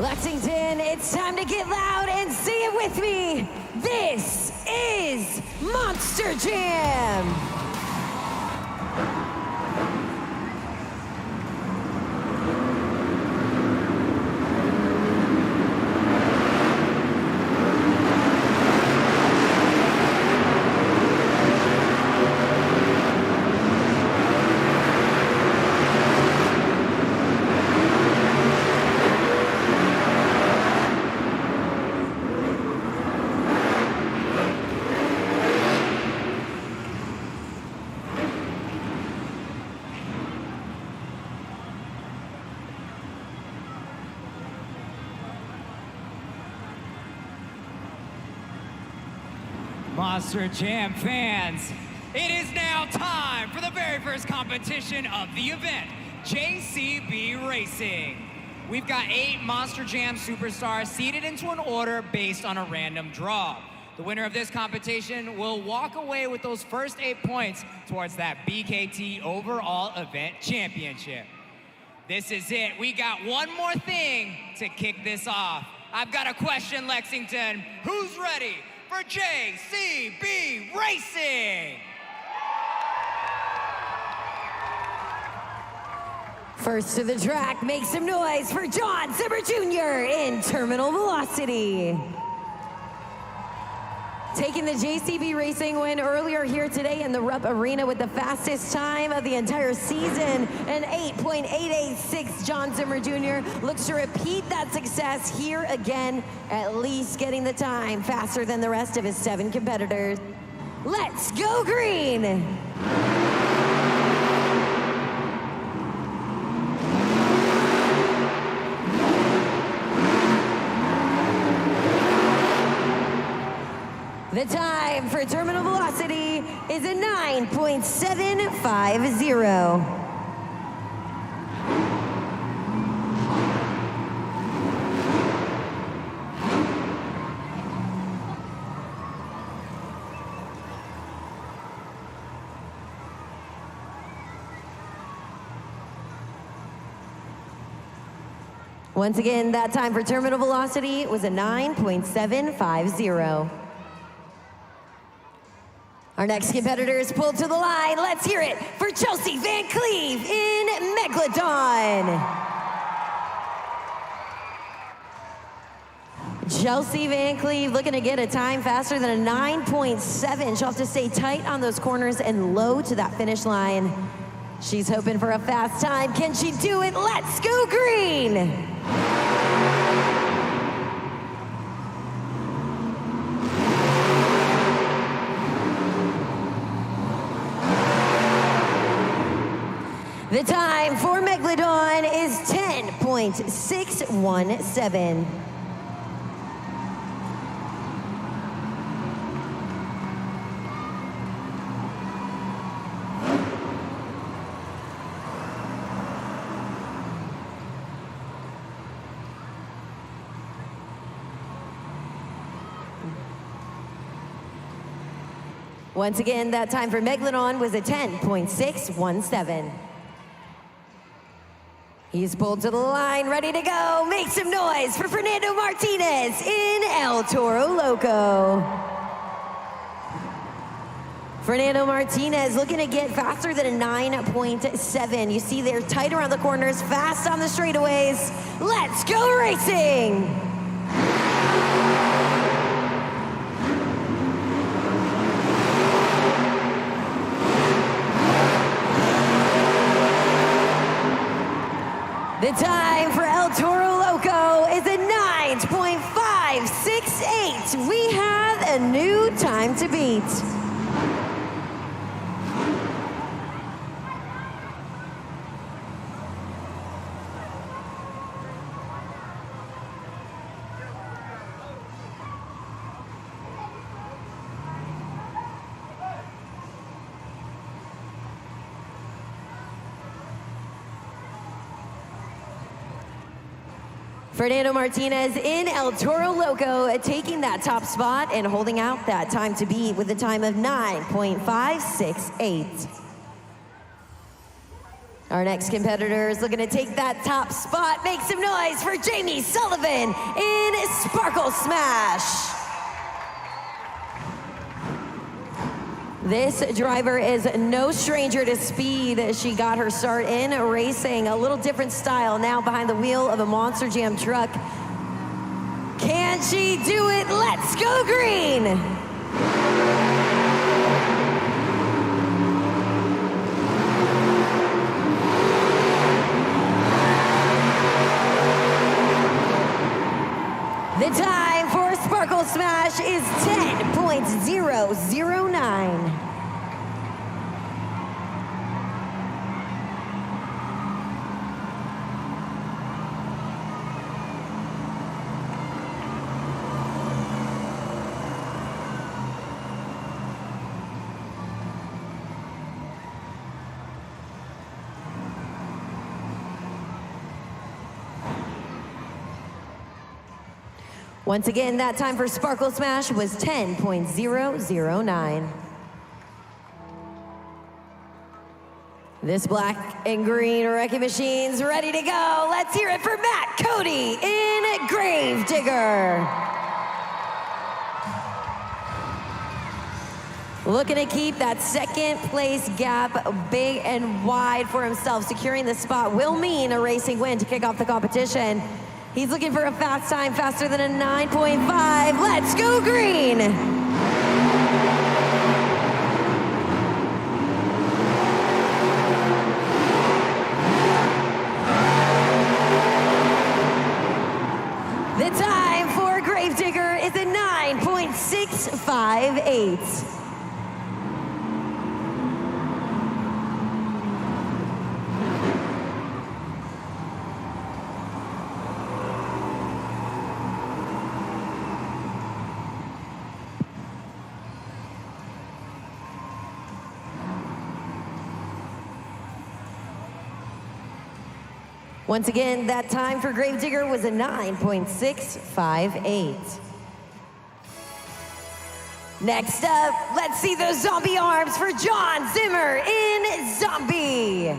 Lexington, it's time to get loud and say it with me. This is Monster Jam. Monster Jam fans, it is now time for the very first competition of the event, JCB Racing. We've got 8 Monster Jam superstars seated into an order based on a random draw. The winner of this competition will walk away with those first 8 points towards that BKT overall event championship. This is it. We got one more thing to kick this off. I've got a question, Lexington. Who's ready for JCB Racing? First to the track, make some noise for John Zimmer Jr. in Terminal Velocity. Taking the JCB Racing win earlier here today in the Rupp Arena with the fastest time of the entire season, an 8.886. John Zimmer Jr. looks to repeat that success here again, at least getting the time faster than the rest of his 7 competitors. Let's go green! The time for Terminal Velocity is a 9.750. Once again, that time for Terminal Velocity was a 9.750. Our next competitor is pulled to the line. Let's hear it for Chelsea Van Cleve in Megalodon. Chelsea Van Cleve looking to get a time faster than a 9.7. She'll have to stay tight on those corners and low to that finish line. She's hoping for a fast time. Can she do it? Let's go green! The time for Megalodon is 10.617. Once again, that time for Megalodon was a 10.617. He's pulled to the line, ready to go. Make some noise for Fernando Martinez in El Toro Loco. Fernando Martinez looking to get faster than a 9.7. You see they're tight around the corners, fast on the straightaways. Let's go racing! The time for El Toro Loco is a 9.568. We have a new time to beat. Fernando Martinez in El Toro Loco, taking that top spot and holding out that time to beat with a time of 9.568. Our next competitor is looking to take that top spot. Make some noise for Jamie Sullivan in Sparkle Smash. This driver is no stranger to speed. She got her start in racing, a little different style, now behind the wheel of a Monster Jam truck. Can she do it? Let's go green! The time for Sparkle Smash is 10.009. Once again, that time for Sparkle Smash was 10.009. This black and green wrecking machine's ready to go. Let's hear it for Matt Cody in Gravedigger. Looking to keep that second place gap big and wide for himself. Securing the spot will mean a racing win to kick off the competition. He's looking for a fast time, faster than a 9.5. Let's go green! The time for Gravedigger is a 9.658. Once again, that time for Gravedigger was a 9.658. Next up, let's see those zombie arms for John Zimmer in Zombie.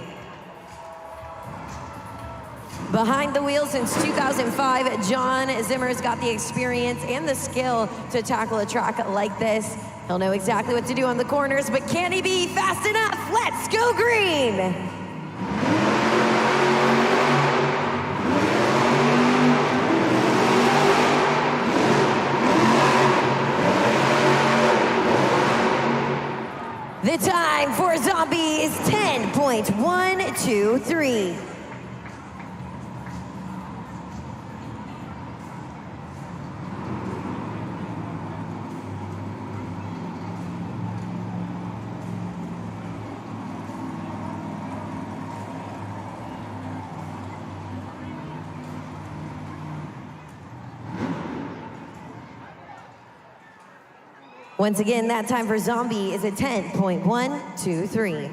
Behind the wheel since 2005, John Zimmer's got the experience and the skill to tackle a track like this. He'll know exactly what to do on the corners, but can he be fast enough? Let's go green! The time for Zombie is 10.123. Once again, that time for Zombie is a 10.123.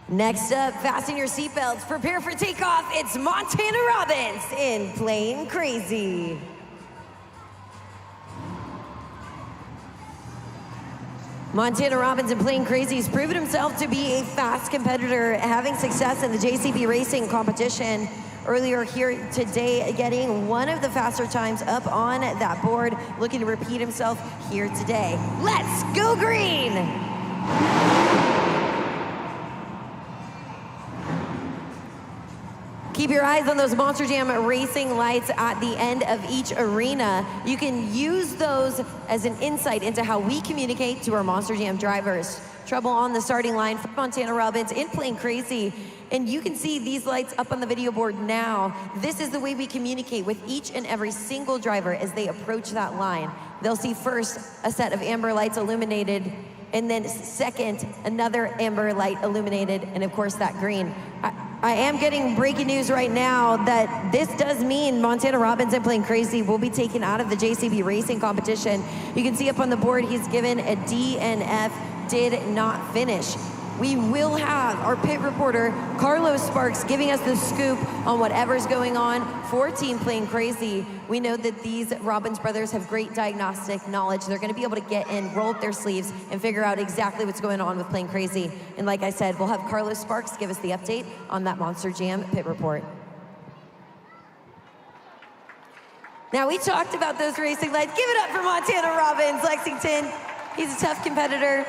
Next up, fasten your seatbelts, prepare for takeoff. It's Montana Robbins in Plain Crazy. Montana Robbins in Plain Crazy has proven himself to be a fast competitor, having success in the JCB racing competition. Earlier here today, getting one of the faster times up on that board, looking to repeat himself here today. Let's go green! Keep your eyes on those Monster Jam racing lights at the end of each arena. You can use those as an insight into how we communicate to our Monster Jam drivers. Trouble on the starting line for Montana Robbins in Plain Crazy. And you can see these lights up on the video board now. This is the way we communicate with each and every single driver as they approach that line. They'll see first a set of amber lights illuminated, and then second, another amber light illuminated, and of course that green. I am getting breaking news right now that this does mean Montana Robbins and Plain Crazy will be taken out of the JCB racing competition. You can see up on the board he's given a D and F, did not finish. we will have our pit reporter, Carlos Sparks, giving us the scoop on whatever's going on for Team Plain Crazy. We know that these Robbins brothers have great diagnostic knowledge. They're gonna be able to get in, roll up their sleeves, and figure out exactly what's going on with Plain Crazy. And like I said, we'll have Carlos Sparks give us the update on that Monster Jam pit report. Now, we talked about those racing lights. Give it up for Montana Robbins, Lexington. He's a tough competitor.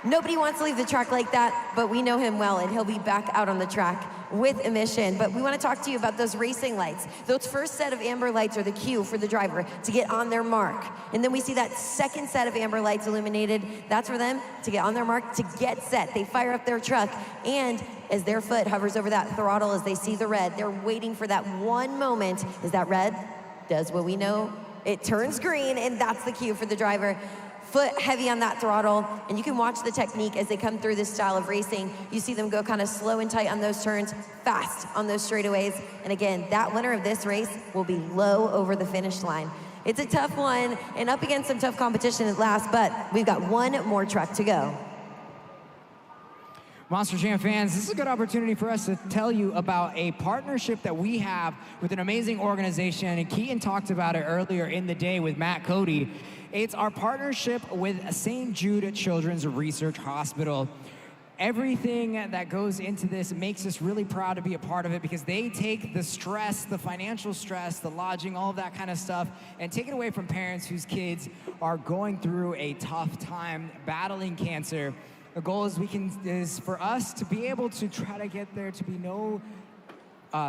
Nobody wants to leave the track like that, but we know him well, and he'll be back out on the track with a mission. But we want to talk to you about those racing lights. Those first set of amber lights are the cue for the driver to get on their mark. And then we see that second set of amber lights illuminated. That's for them to get on their mark, to get set. They fire up their truck, and as their foot hovers over that throttle, as they see the red, they're waiting for that one moment. Is that red? Does what we know. It turns green, and that's the cue for the driver. Foot heavy on that throttle, and you can watch the technique as they come through this style of racing. You see them go kind of slow and tight on those turns, fast on those straightaways. And again, that winner of this race will be low over the finish line. It's a tough one, and up against some tough competition at last, but we've got one more truck to go. Monster Jam fans, this is a good opportunity for us to tell you about a partnership that we have with an amazing organization, and Keaton talked about it earlier in the day with Matt Cody. It's our partnership with St. Jude Children's Research Hospital. Everything that goes into this makes us really proud to be a part of it, because they take the stress, the financial stress, the lodging, all of that kind of stuff, and take it away from parents whose kids are going through a tough time battling cancer. The goal is for us to be able to try to get there to be no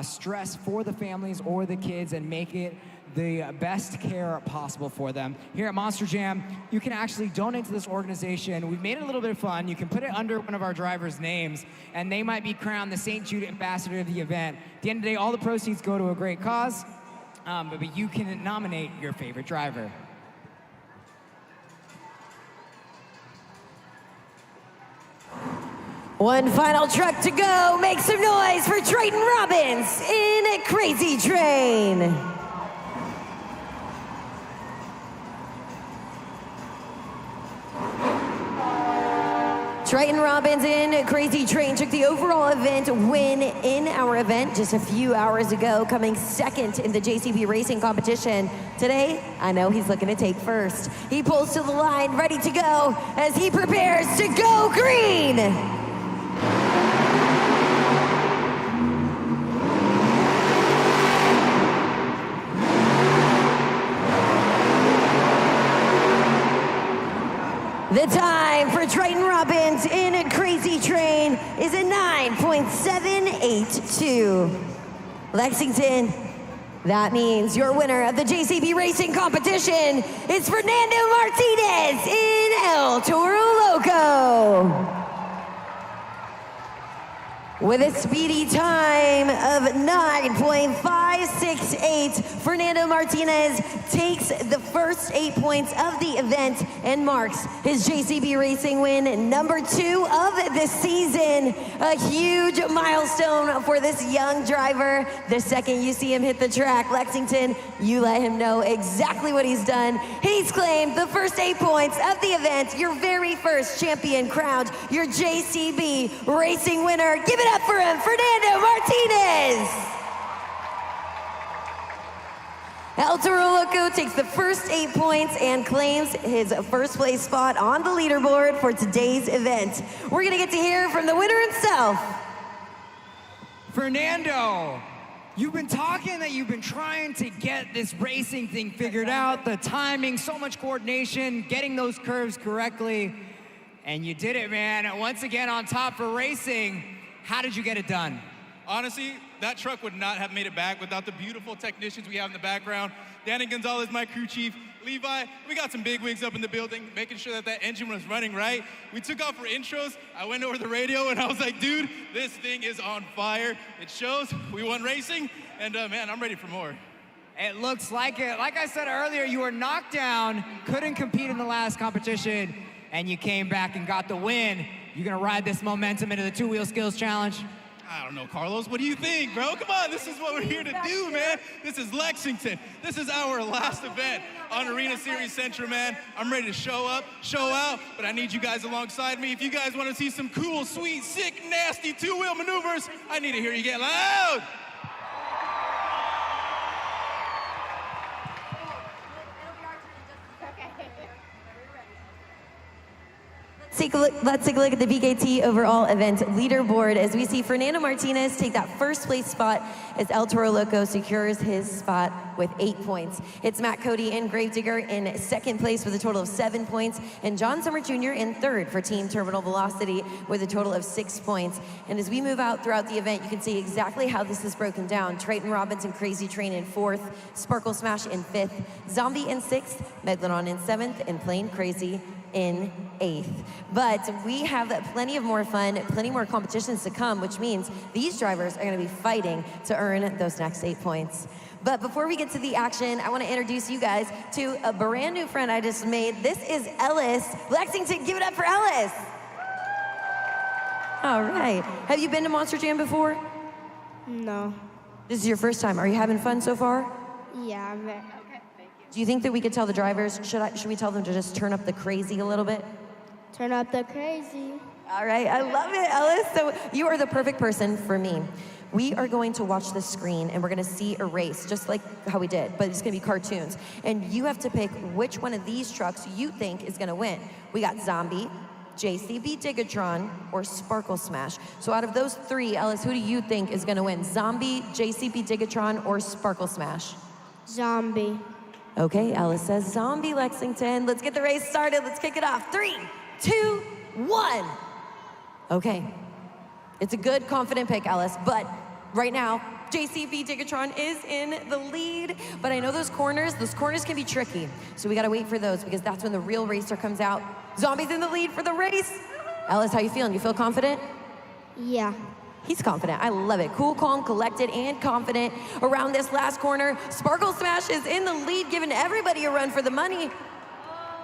stress for the families or the kids, and make it the best care possible for them. Here at Monster Jam, you can actually donate to this organization. We've made it a little bit fun. You can put it under one of our drivers' names, and they might be crowned the St. Jude Ambassador of the event. At the end of the day, all the proceeds go to a great cause, but you can nominate your favorite driver. One final truck to go. Make some noise for Triton Robbins in a Crazy Train. Triton Robbins in Crazy Train took the overall event win in our event just a few hours ago, coming second in the JCB racing competition. Today, I know he's looking to take first. He pulls to the line, ready to go as he prepares to go green. The time for Triton Robbins in a Crazy Train is a 9.782. Lexington, that means your winner of the JCB racing competition is Fernando Martinez in El Toro Loco. With a speedy time of 9.568, Fernando Martinez takes the first 8 points of the event and marks his JCB Racing win, #2 of the season. A huge milestone for this young driver. The second you see him hit the track, Lexington, you let him know exactly what he's done. He's claimed the first 8 points of the event, your very first champion crowned, your JCB Racing winner. Give it up for him, Fernando Martinez. El Toro Loco takes the first 8 points and claims his first place spot on the leaderboard for today's event. We're gonna get to hear from the winner himself. Fernando, you've been talking that you've been trying to get this racing thing figured out, the timing, so much coordination, getting those curves correctly, and you did it, man. Once again on top for racing. How did you get it done? Honestly, that truck would not have made it back without the beautiful technicians we have in the background. Danny Gonzalez, my crew chief. Levi, we got some big wigs up in the building, making sure that that engine was running right. We took off for intros. I went over the radio and I was like, dude, this thing is on fire. It shows we won racing, and man, I'm ready for more. It looks like it. Like I said earlier, you were knocked down, couldn't compete in the last competition, and you came back and got the win. You gonna ride this momentum into the two-wheel skills challenge? I don't know, Carlos. What do you think, bro? Come on, this is what we're here to do, man. This is Lexington. This is our last event on Arena Series Central, man. I'm ready to show up, show out, but I need you guys alongside me. If you guys want to see some cool, sweet, sick, nasty two-wheel maneuvers, I need to hear you get loud. Let's take a look at the VKT overall event leaderboard as we see Fernando Martinez take that first place spot as El Toro Loco secures his spot with 8 points. It's Matt Cody and Gravedigger in second place with a total of 7 points, and John Summer Jr. in third for Team Terminal Velocity with a total of 6 points. And as we move out throughout the event, you can see exactly how this is broken down. Triton Robbins and Crazy Train in fourth, Sparkle Smash in fifth, Zombie in sixth, Megalodon in seventh, and Plain Crazy in eighth. But we have plenty of more fun, plenty more competitions to come, which means these drivers are going to be fighting to earn those next 8 points. But before we get to the action, I want to introduce you guys to a brand new friend I just made. This is Ellis. Lexington, give it up for Ellis. All right. Have you been to Monster Jam before? No. This is your first time. Are you having fun so far? Yeah, I'm very. Do you think that we could tell the drivers, should we tell them to just turn up the crazy a little bit? Turn up the crazy. All right, I love it, Ellis. So you are the perfect person for me. We are going to watch the screen and we're gonna see a race, just like how we did, but it's gonna be cartoons. And you have to pick which one of these trucks you think is gonna win. We got Zombie, JCB Digatron, or Sparkle Smash. So out of those three, Ellis, who do you think is gonna win? Zombie, JCB Digatron, or Sparkle Smash? Zombie. Okay, Ellis says Zombie. Lexington. Let's get the race started. Let's kick it off. 3, 2, 1. Okay. It's a good, confident pick, Ellis, but right now, JCB Digatron is in the lead, but I know those corners can be tricky. So we gotta wait for those because that's when the real racer comes out. Zombie's in the lead for the race. Ellis, how you feeling? You feel confident? Yeah. He's confident. I love it. Cool, calm, collected, and confident around this last corner. Sparkle Smash is in the lead, giving everybody a run for the money.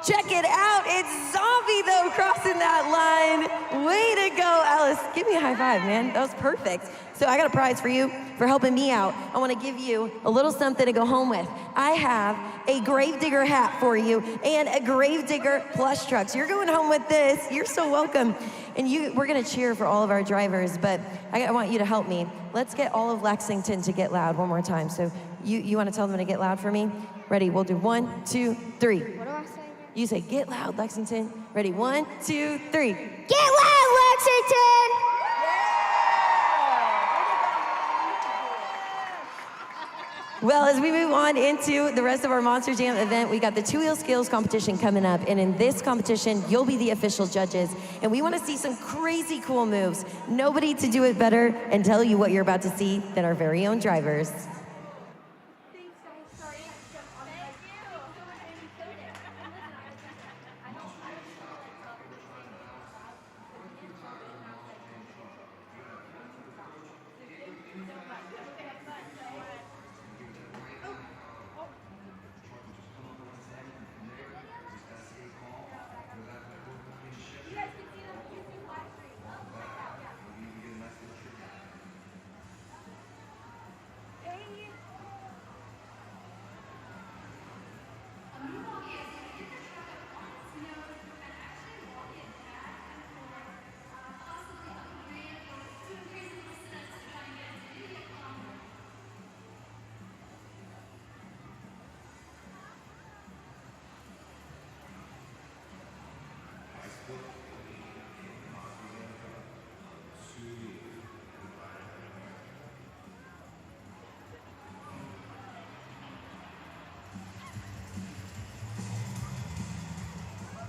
Check it out. It's Zombie, though, crossing that line. Way to go, Ellis. Give me a high five, man. That was perfect. So I got a prize for you for helping me out. I want to give you a little something to go home with. I have a Gravedigger hat for you and a Gravedigger plush truck. So you're going home with this. You're so welcome. And we're going to cheer for all of our drivers, but I want you to help me. Let's get all of Lexington to get loud one more time. So you want to tell them to get loud for me? Ready? We'll do 1, 2, 3. What do I say? You say, get loud, Lexington. Ready? 1, 2, 3. Get loud, Lexington! Well, as we move on into the rest of our Monster Jam event, we got the two-wheel skills competition coming up. And in this competition, you'll be the official judges. And we want to see some crazy cool moves. Nobody to do it better and tell you what you're about to see than our very own drivers.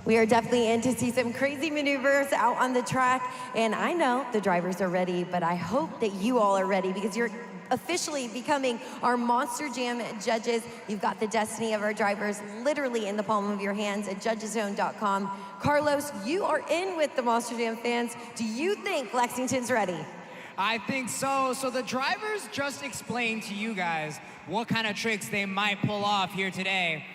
We are definitely in to see some crazy maneuvers out on the track. And I know the drivers are ready, but I hope that you all are ready because you're officially becoming our Monster Jam judges. You've got the destiny of our drivers literally in the palm of your hands at judgeszone.com. Carlos, you are in with the Monster Jam fans. Do you think Lexington's ready? I think so. So the drivers just explained to you guys what kind of tricks they might pull off here today.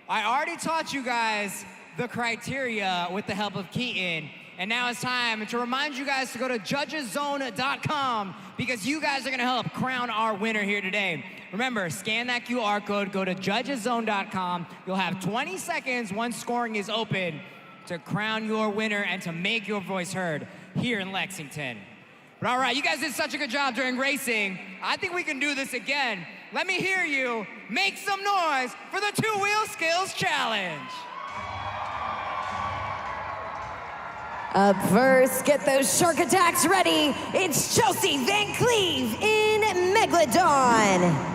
I already taught you guys the criteria with the help of Keaton, And now it's time to remind you guys to go to judgeszone.com because you guys are gonna help crown our winner here today. Remember, scan that QR code, go to judgeszone.com. You'll have 20 seconds once scoring is open to crown your winner and to make your voice heard here in Lexington. But all right, you guys did such a good job during racing. I think we can do this again. Let me hear you make some noise for the Two-Wheel Skills Challenge. Up first, get those shark attacks ready. It's Chelsea Van Cleve in Megalodon.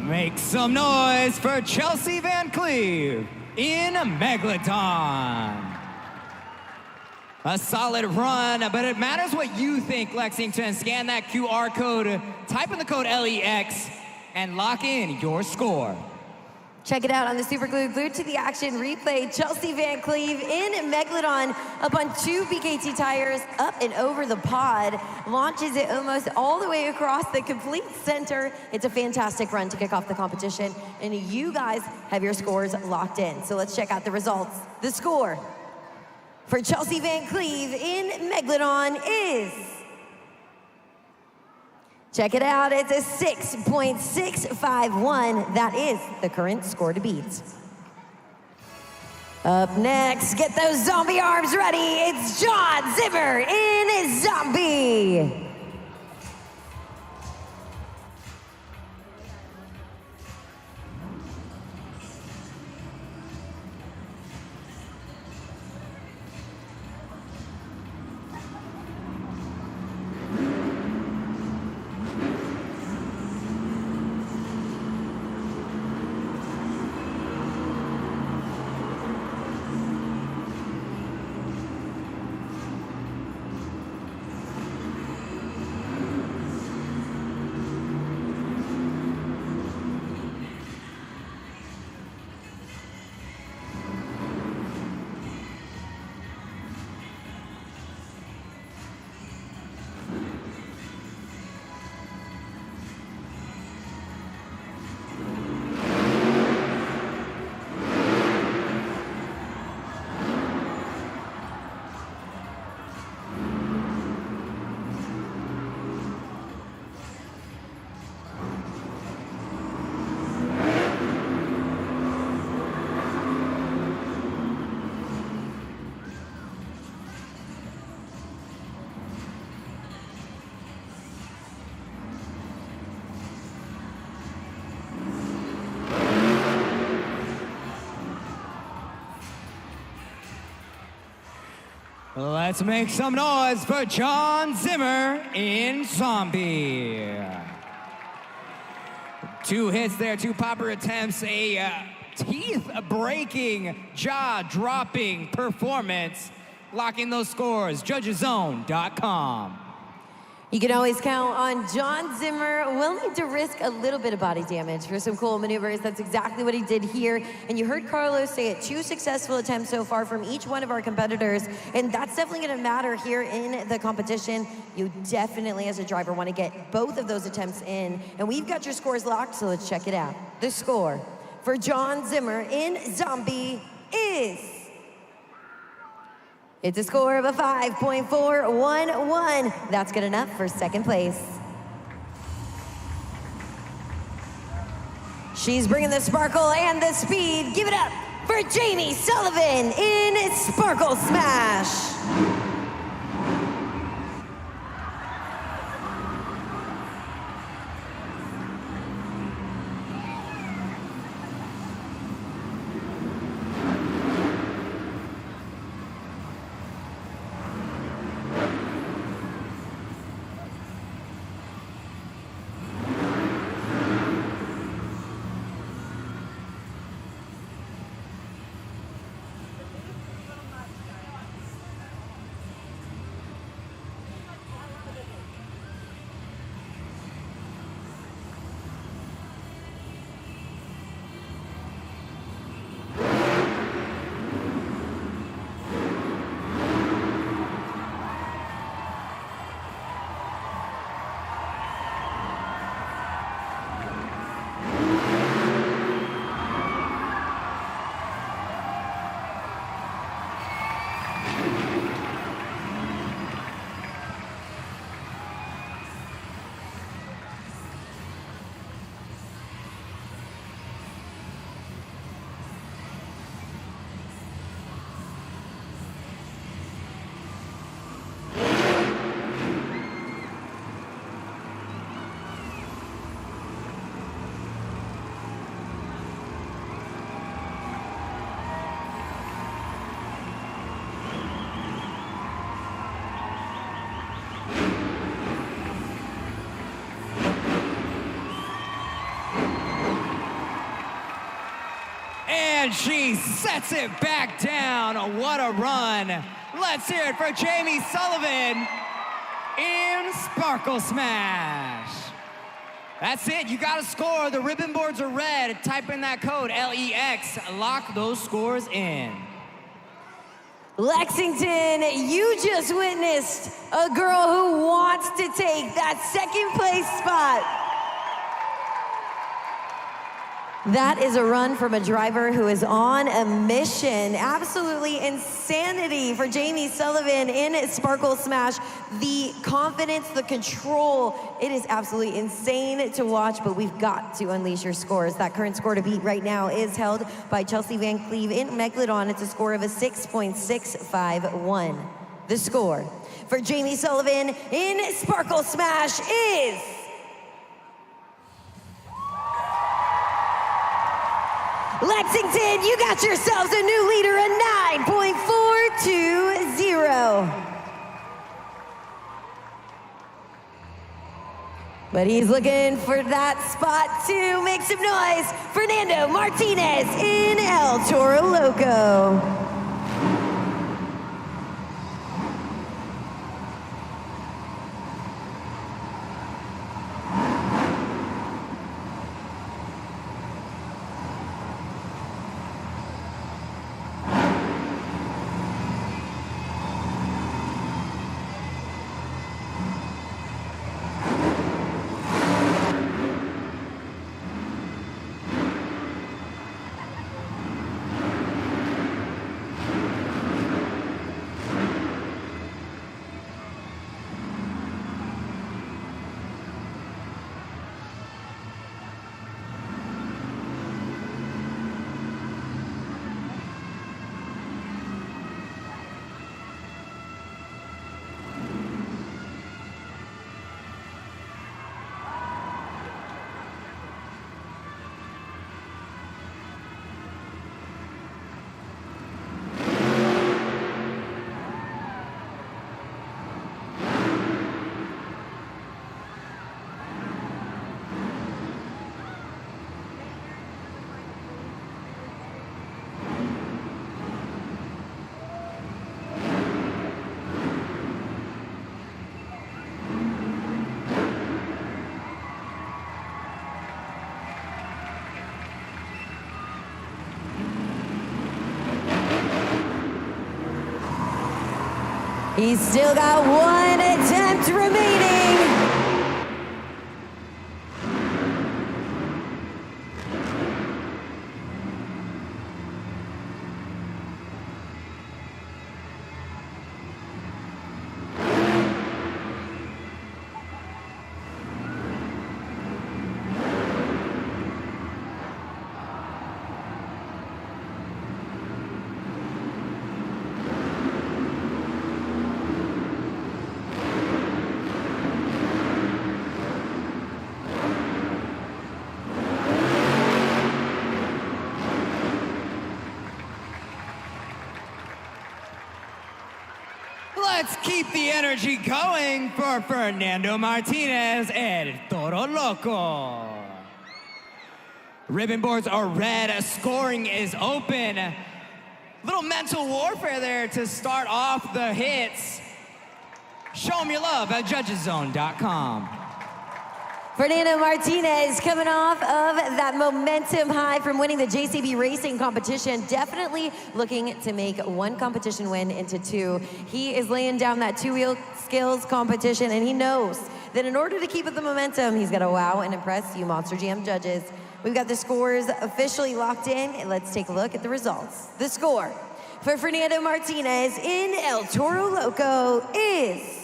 Make some noise for Chelsea Van Cleve in Megalodon. A solid run, but it matters what you think, Lexington. Scan that QR code, type in the code LEX, and lock in your score. Check it out on the Super Glued to the Action replay. Chelsea Van Cleve in Megalodon up on 2 BKT tires, up and over the pod, launches it almost all the way across the complete center. It's a fantastic run to kick off the competition, and you guys have your scores locked in. So let's check out the results. The score for Chelsea Van Cleve in Megalodon is, check it out, it's a 6.651. That is the current score to beat. Up next, get those zombie arms ready. It's John Zimmer in Zombie. Let's make some noise for John Zimmer in Zombie. 2 hits there, 2 popper attempts, a teeth-breaking, jaw-dropping performance. Locking those scores, judgeszone.com. You can always count on John Zimmer, willing to risk a little bit of body damage for some cool maneuvers. That's exactly what he did here. And you heard Carlos say it, 2 successful attempts so far from each one of our competitors. And that's definitely gonna matter here in the competition. You definitely, as a driver, wanna get both of those attempts in. And we've got your scores locked, so let's check it out. The score for John Zimmer in Zombie is, it's a score of a 5.411. That's good enough for second place. She's bringing the sparkle and the speed. Give it up for Jamie Sullivan in Sparkle Smash. And she sets it back down. What a run. Let's hear it for Jamie Sullivan in Sparkle Smash. That's it, you got to score. The ribbon boards are red. Type in that code, LEX. Lock those scores in. Lexington, you just witnessed a girl who wants to take that second place spot. That is a run from a driver who is on a mission. Absolutely insanity for Jamie Sullivan in Sparkle Smash. The confidence, the control, it is absolutely insane to watch, but we've got to unleash your scores. That current score to beat right now is held by Chelsea Van Cleve in Megalodon. It's a score of a 6.651. The score for Jamie Sullivan in Sparkle Smash is... Lexington, you got yourselves a new leader, a 9.420. But he's looking for that spot to make some noise. Fernando Martinez in El Toro Loco. He's still got one attempt remaining. Let's keep the energy going for Fernando Martinez and Toro Loco. Ribbon boards are red, scoring is open. Little mental warfare there to start off the hits. Show them your love at judgeszone.com. Fernando Martinez coming off of that momentum high from winning the JCB Racing competition. Definitely looking to make one competition win into two. He is laying down that two-wheel skills competition, and he knows that in order to keep up the momentum, he's got to wow and impress you Monster Jam judges. We've got the scores officially locked in, and let's take a look at the results. The score for Fernando Martinez in El Toro Loco is...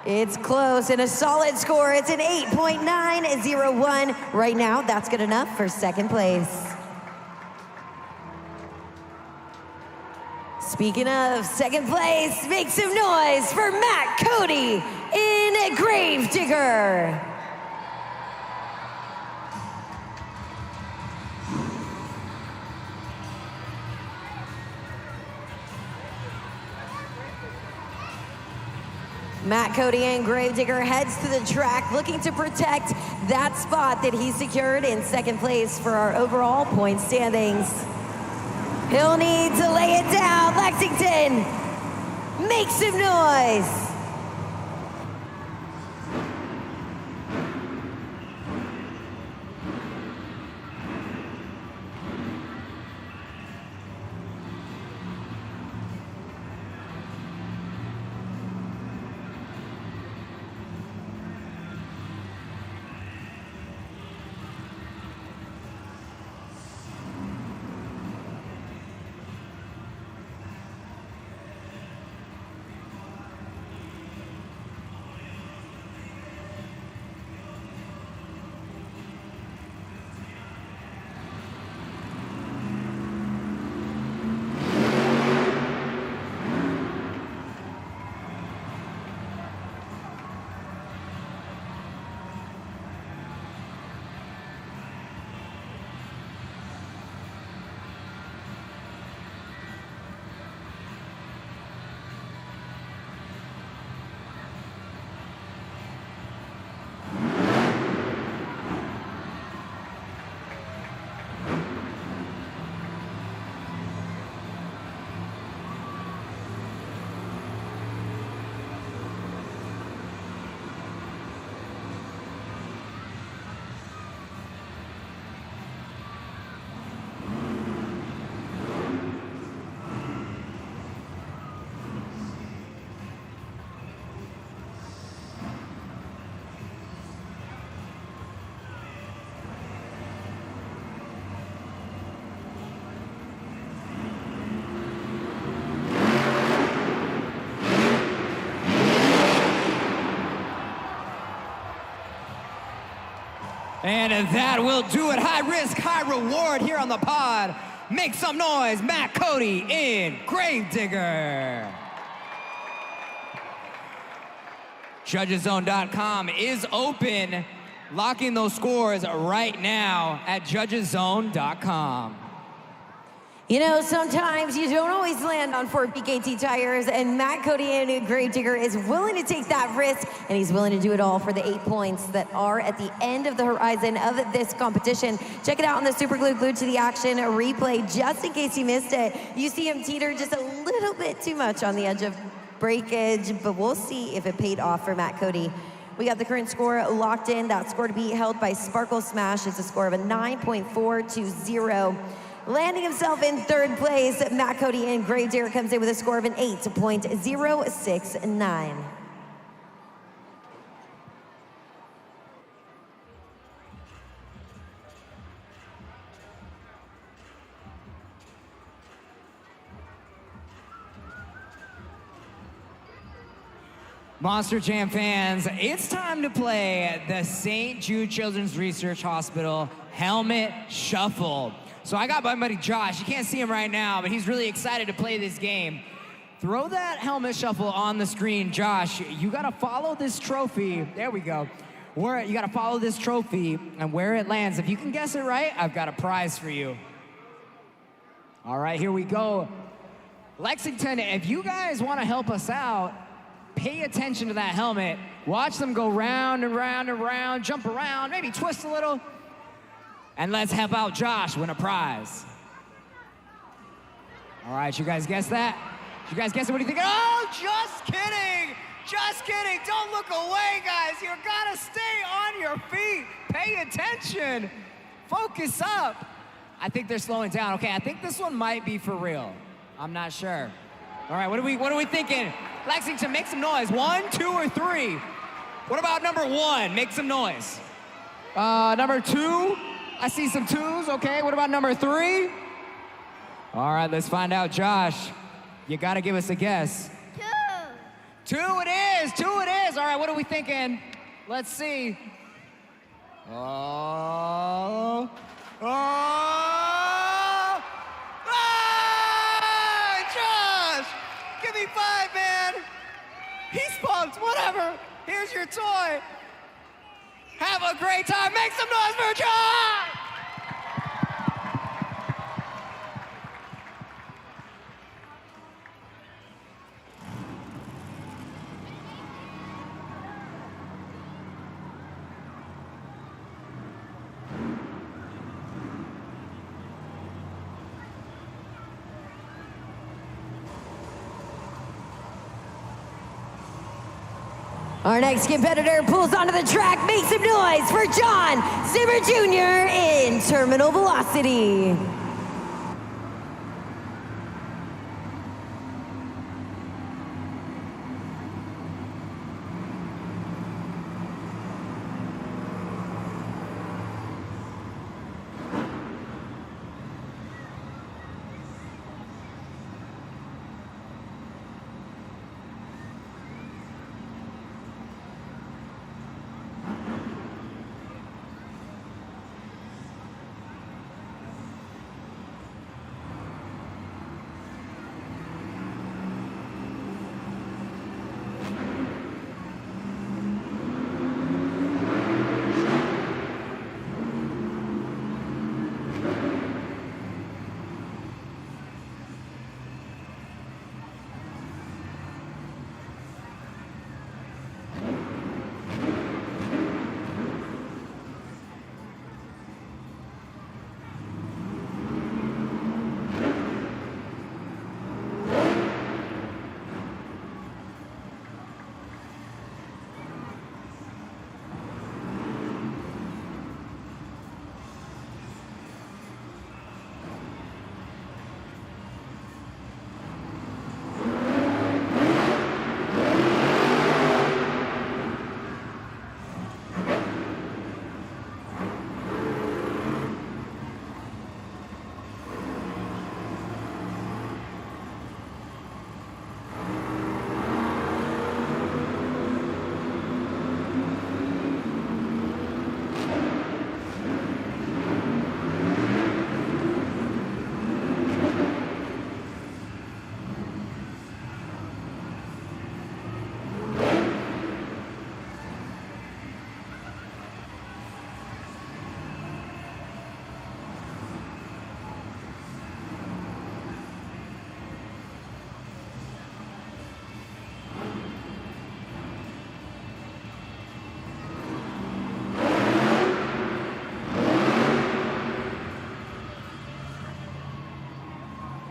It's close and a solid score. It's an 8.901. Right now, that's good enough for second place. Speaking of second place, make some noise for Matt Cody in Gravedigger. Matt Cody and Gravedigger heads to the track looking to protect that spot that he secured in second place for our overall point standings. He'll need to lay it down. Lexington, make some noise. And that will do it. High risk, high reward here on the pod. Make some noise, Matt Cody in Gravedigger. JudgesZone.com is open, locking those scores right now at JudgesZone.com. You know, sometimes you don't always land on Ford PKT tires, and Matt Cody and Gravedigger is willing to take that risk, and he's willing to do it all for the 8 points that are at the end of the horizon of this competition. Check it out on the Super Glue Glued to the Action replay, just in case you missed it. You see him teeter just a little bit too much on the edge of breakage, but we'll see if it paid off for Matt Cody. We got the current score locked in. That score to be held by Sparkle Smash is a score of a 9.420. Landing himself in third place, Matt Cody and Gravedigger comes in with a score of an 8.069. Monster Jam fans, it's time to play the St. Jude Children's Research Hospital Helmet Shuffle. So I got my buddy Josh. You can't see him right now, but he's really excited to play this game. Throw that helmet shuffle on the screen. Josh, you gotta follow this trophy. There we go. You gotta follow this trophy and where it lands. If you can guess it right, I've got a prize for you. All right, here we go. Lexington, if you guys wanna help us out, pay attention to that helmet. Watch them go round and round and round, jump around, maybe twist a little. And let's help out Josh win a prize. All right, you guys guess that? You guys guess it? What do you think? Oh, just kidding. Just kidding. Don't look away, guys. You gotta stay on your feet. Pay attention. Focus up. I think they're slowing down. Okay, I think this one might be for real. I'm not sure. All right, what are we thinking? Lexington, make some noise. 1, 2, or 3? What about number 1? Make some noise. Number 2? I see some 2s. Okay, what about number 3? All right, let's find out. Josh, you gotta give us a guess. 2 it is. 2 it is. All right, what are we thinking? Let's see. Oh. Josh! Give me 5, man. He's pumped. Whatever. Here's your toy. Have a great time. Make some noise for Josh! Our next competitor pulls onto the track. Make some noise for John Zimmer Jr. in terminal velocity.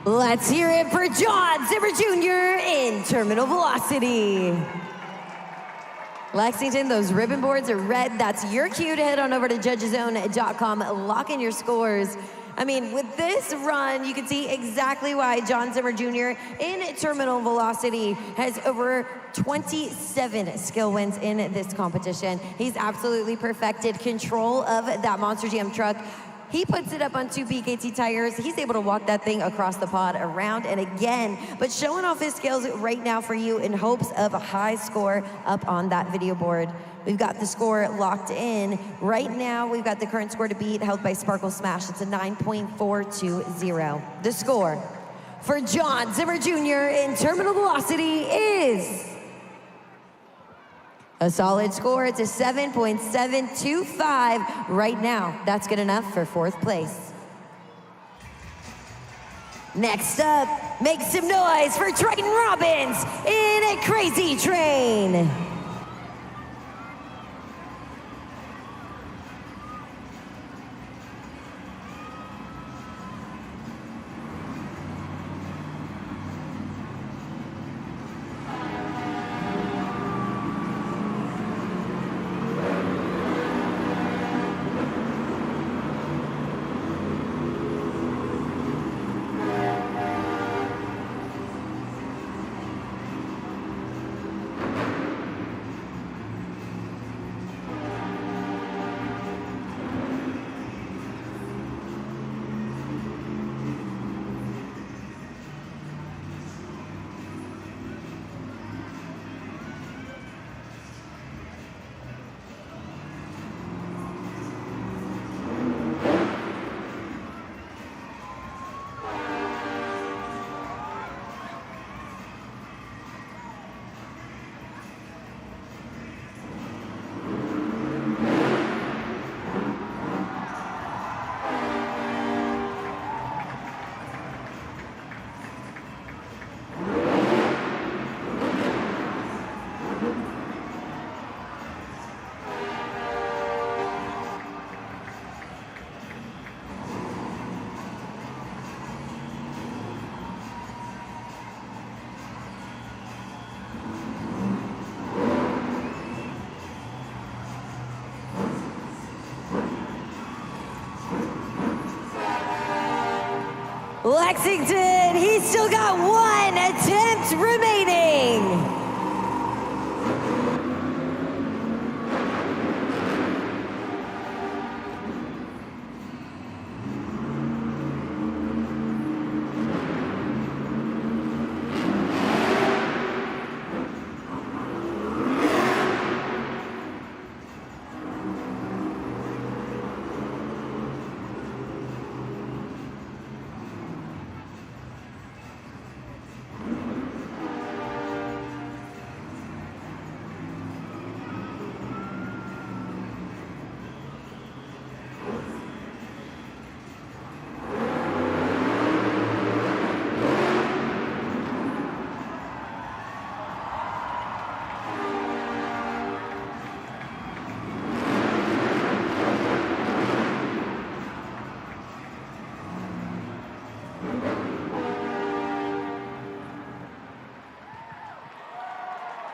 Let's hear it for John Zimmer Jr. in terminal velocity. Lexington, those ribbon boards are red. That's your cue to head on over to judgeszone.com, lock in your scores. I mean, with this run, you can see exactly why John Zimmer Jr. in terminal velocity has over 27 skill wins in this competition. He's absolutely perfected control of that Monster Jam truck. He puts it up on 2 BKT tires. He's able to walk that thing across the pod around and again, but showing off his skills right now for you in hopes of a high score up on that video board. We've got the score locked in. Right now, we've got the current score to beat held by Sparkle Smash. It's a 9.420. The score for John Zimmer Jr. in terminal velocity is a solid score. It's a 7.725 right now. That's good enough for 4th place. Next up, make some noise for Triton Robbins in a Crazy Train. Lexington, he's still got one attempt remaining.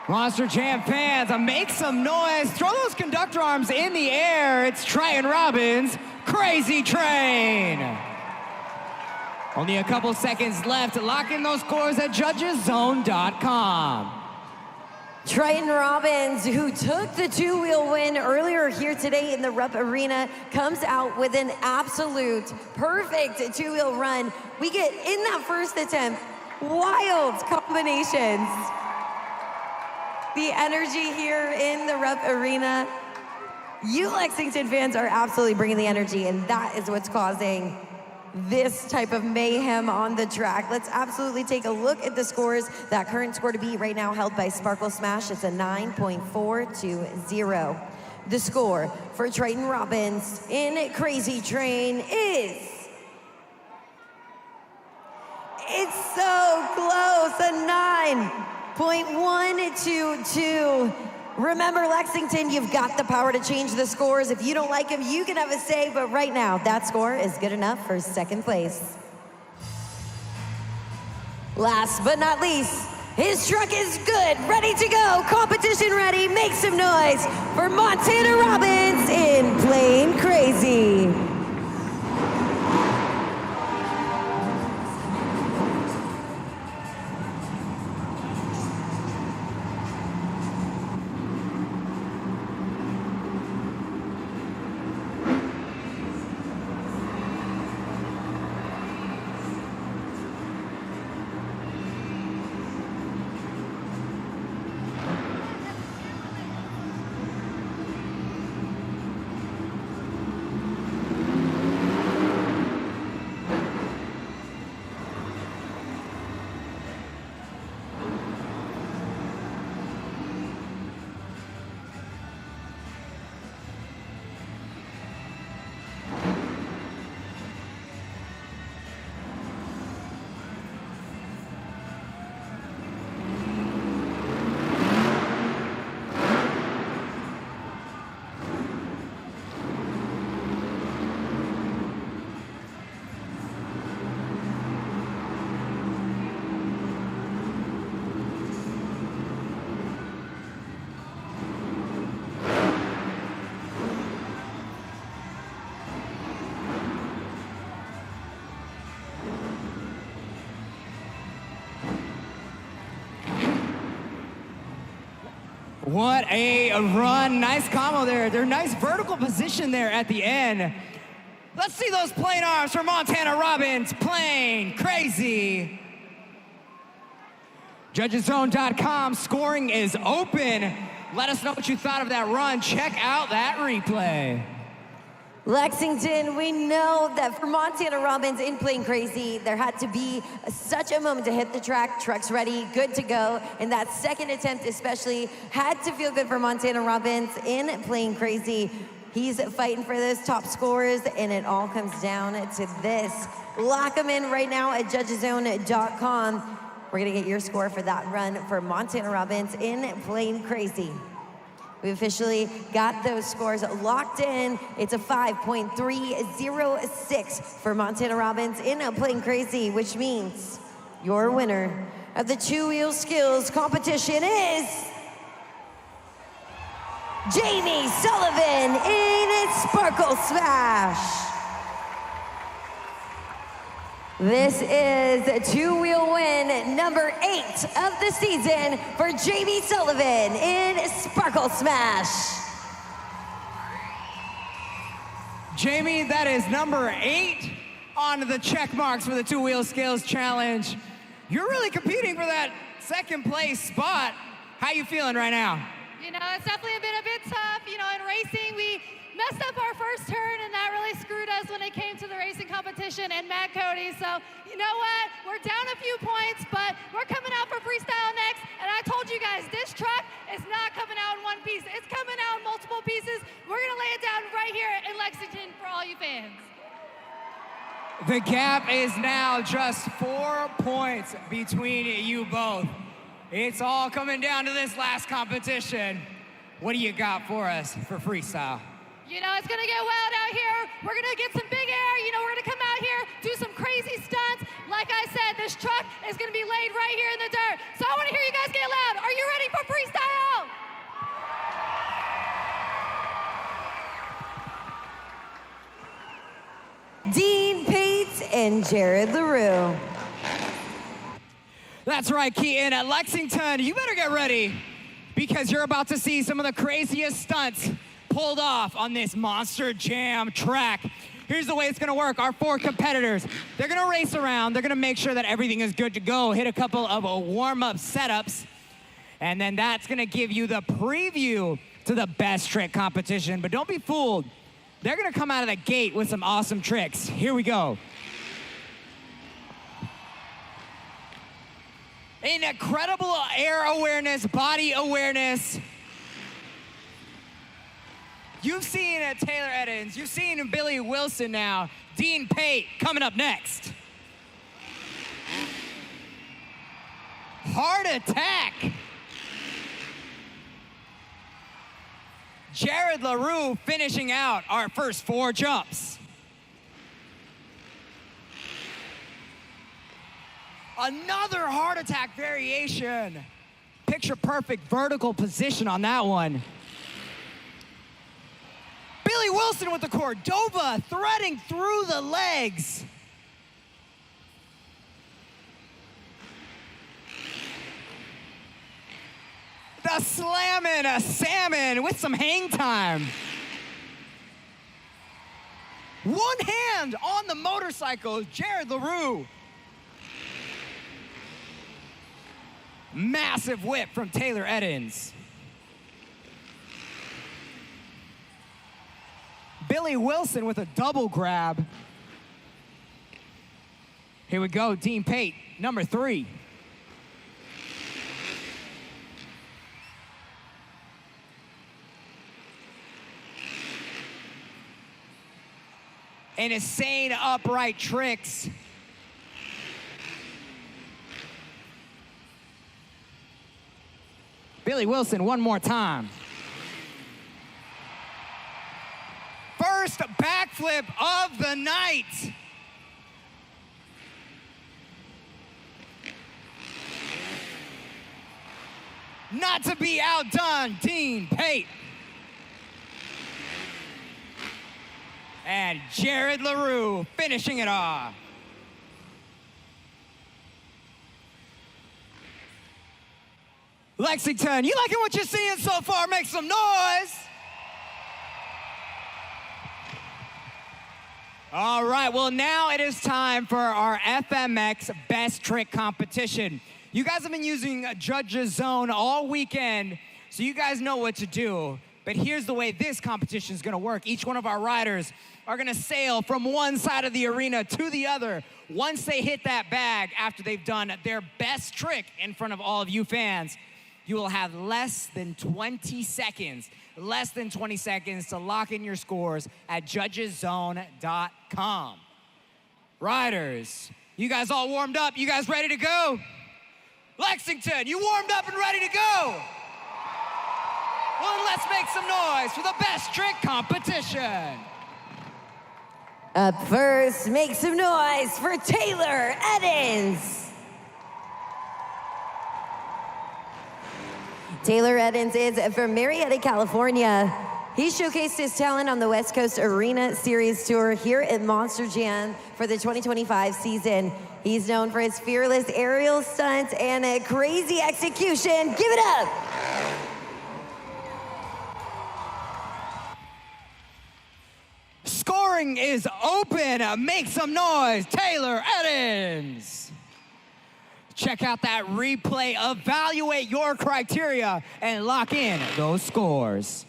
Monster Jam fans, make some noise. Throw those conductor arms in the air. It's Triton Robbins' Crazy Train. Only a couple seconds left. Lock in those scores at judgeszone.com. Triton Robbins, who took the two-wheel win earlier here today in the Rupp Arena, comes out with an absolute perfect two-wheel run. We get, in that first attempt, wild combinations. The energy here in the Rupp Arena. You Lexington fans are absolutely bringing the energy, and that is what's causing this type of mayhem on the track. Let's absolutely take a look at the scores. That current score to beat right now held by Sparkle Smash, it's a 9.420. The score for Triton Robbins in Crazy Train is... It's so close, a 9.122. Remember, Lexington, you've got the power to change the scores. If you don't like them, you can have a say, but right now, that score is good enough for second place. Last but not least, his truck is good, ready to go, competition ready. Make some noise for Montana Robbins in Plain Crazy. What a run. Nice combo there. Their nice vertical position there at the end. Let's see those plain arms for Montana Robbins. Plain Crazy. Judgeszone.com scoring is open. Let us know what you thought of that run. Check out that replay. Lexington, we know that for Montana Robbins in Plain Crazy, there had to be such a moment to hit the track. Truck's ready, good to go. And that second attempt especially had to feel good for Montana Robbins in Plain Crazy. He's fighting for those top scores, and it all comes down to this. Lock them in right now at judgeszone.com. We're gonna get your score for that run for Montana Robbins in Plain Crazy. We officially got those scores locked in. It's a 5.306 for Montana Robbins in Plain Crazy, which means your winner of the two-wheel skills competition is Jamie Sullivan in Sparkle Smash. This is a two-wheel win number 8 of the season for Jamie Sullivan in Sparkle Smash. Jamie, that is number 8 on the check marks for the two-wheel skills challenge. You're really competing for that second place spot. How you feeling right now? You know, it's definitely been a bit tough. You know, in racing, we messed up our first turn, and that really screwed us when it came to the racing competition and Matt Cody. So, you know what? We're down a few points, but we're coming out for freestyle next. And I told you guys, this truck is not coming out in one piece. It's coming out in multiple pieces. We're going to lay it down right here in Lexington for all you fans. The gap is now just 4 points between you both. It's all coming down to this last competition. What do you got for us for freestyle? You know, it's gonna get wild out here. We're gonna get some big air. You know, we're gonna come out here, do some crazy stunts. Like I said, this truck is gonna be laid right here in the dirt. So I wanna hear you guys get loud. Are you ready for freestyle? Dean Pate and Jared LaRue. That's right, Keaton. At Lexington, you better get ready because you're about to see some of the craziest stunts pulled off on this Monster Jam track. Here's the way it's gonna work. Our 4 competitors, they're gonna race around. They're gonna make sure that everything is good to go, hit a couple of warm-up setups, and then that's gonna give you the preview to the best trick competition. But don't be fooled. They're gonna come out of the gate with some awesome tricks. Here we go. An incredible air awareness, body awareness. You've seen Taylor Eddins, you've seen Billy Wilson now. Dean Pate coming up next. Heart attack. Jared LaRue finishing out our first 4 jumps. Another heart attack variation. Picture perfect vertical position on that one. Billy Wilson with the Cordova threading through the legs. The slamming a salmon with some hang time. One hand on the motorcycle, Jared LaRue. Massive whip from Taylor Eddins. Billy Wilson with a double grab. Here we go, Dean Pate, number 3. And insane upright tricks. Billy Wilson, one more time. First backflip of the night. Not to be outdone, Dean Pate. And Jared LaRue finishing it off. Lexington, you liking what you're seeing so far? Make some noise. All right, well, now it is time for our FMX Best Trick Competition. You guys have been using Judges Zone all weekend, so you guys know what to do. But here's the way this competition is gonna work. Each one of our riders are gonna sail from one side of the arena to the other. Once they hit that bag after they've done their best trick in front of all of you fans, you will have less than 20 seconds to lock in your scores at judgeszone.com. Riders, you guys all warmed up? You guys ready to go? Lexington, you warmed up and ready to go? Well, then let's make some noise for the best trick competition. Up first, make some noise for Taylor Eddins. Taylor Eddins is from Marietta, California. He showcased his talent on the West Coast Arena Series Tour here at Monster Jam for the 2025 season. He's known for his fearless aerial stunts and a crazy execution. Give it up! Scoring is open. Make some noise, Taylor Eddins. Check out that replay, evaluate your criteria, and lock in those scores.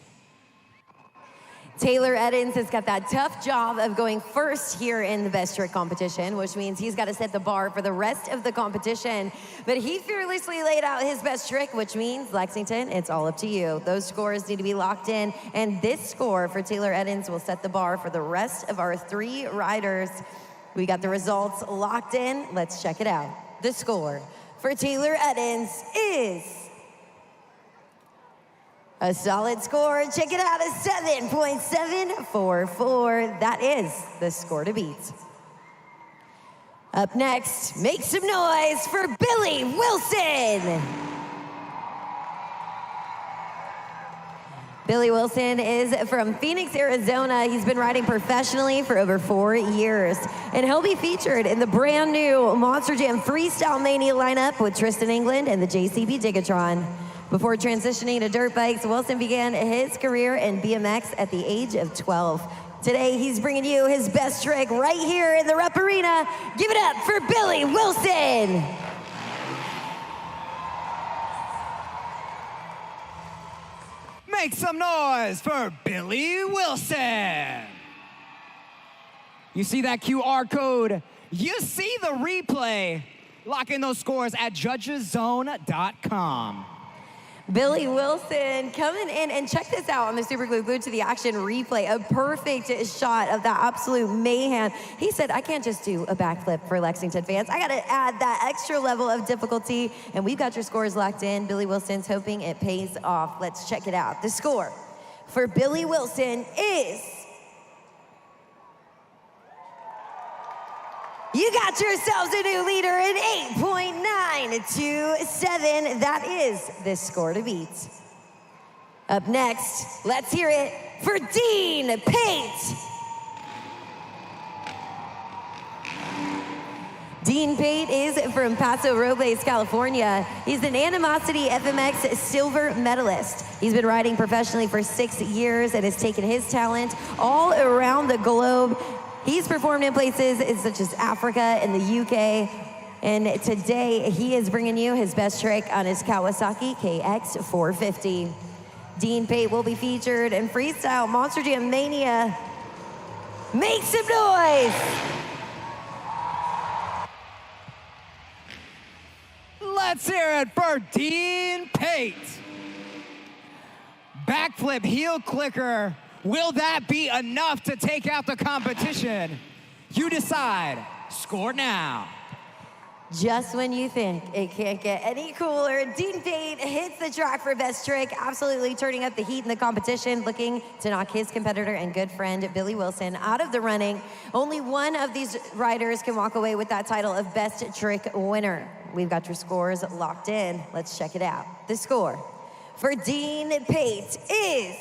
Taylor Eddins has got that tough job of going first here in the best trick competition, which means he's got to set the bar for the rest of the competition. But he fearlessly laid out his best trick, which means, Lexington, it's all up to you. Those scores need to be locked in, and this score for Taylor Eddins will set the bar for the rest of our 3 riders. We got the results locked in. Let's check it out. The score for Taylor Eddins is a solid score. Check it out, a 7.744. That is the score to beat. Up next, make some noise for Billy Wilson. Billy Wilson is from Phoenix, Arizona. He's been riding professionally for over 4 years, and he'll be featured in the brand new Monster Jam Freestyle Mania lineup with Tristan England and the JCB Digatron. Before transitioning to dirt bikes, Wilson began his career in BMX at the age of 12. Today, he's bringing you his best trick right here in the Rep Arena. Give it up for Billy Wilson. Make some noise for Billy Wilson. You see that QR code? You see the replay. Lock in those scores at judgeszone.com. Billy Wilson coming in, and check this out on the Super Glue Glued to the Action replay. A perfect shot of that absolute mayhem. He said, I can't just do a backflip for Lexington fans. I got to add that extra level of difficulty, and we've got your scores locked in. Billy Wilson's hoping it pays off. Let's check it out. The score for Billy Wilson is... You got yourselves a new leader in 8.927. That is the score to beat. Up next, let's hear it for Dean Pate. Dean Pate is from Paso Robles, California. He's an Animosity FMX silver medalist. He's been riding professionally for 6 years and has taken his talent all around the globe. He's performed in places such as Africa and the UK, and today he is bringing you his best trick on his Kawasaki KX 450. Dean Pate will be featured in Freestyle Monster Jam Mania. Make some noise! Let's hear it for Dean Pate. Backflip heel clicker. Will that be enough to take out the competition? You decide. Score now. Just when you think it can't get any cooler, Dean Pate hits the track for best trick, absolutely turning up the heat in the competition, looking to knock his competitor and good friend Billy Wilson out of the running. Only one of these riders can walk away with that title of best trick winner. We've got your scores locked in. Let's check it out. The score for Dean Pate is...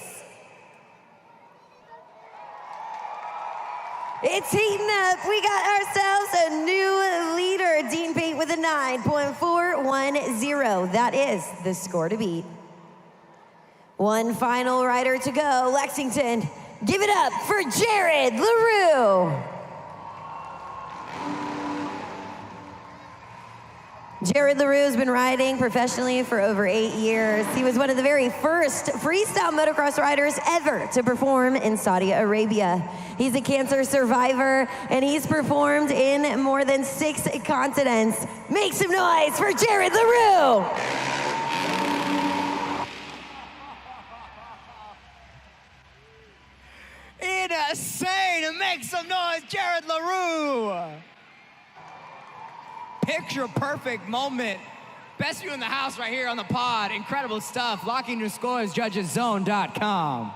It's heating up. We got ourselves a new leader, Dean Pate, with a 9.410. That is the score to beat. One final rider to go. Lexington, give it up for Jared LaRue. Jared LaRue has been riding professionally for over 8 years. He was one of the very first freestyle motocross riders ever to perform in Saudi Arabia. He's a cancer survivor, and he's performed in more than 6 continents. Make some noise for Jared LaRue! Insane! Make some noise, Jared LaRue! Picture perfect moment. Best view in the house right here on the pod. Incredible stuff. Locking your scores, judgeszone.com.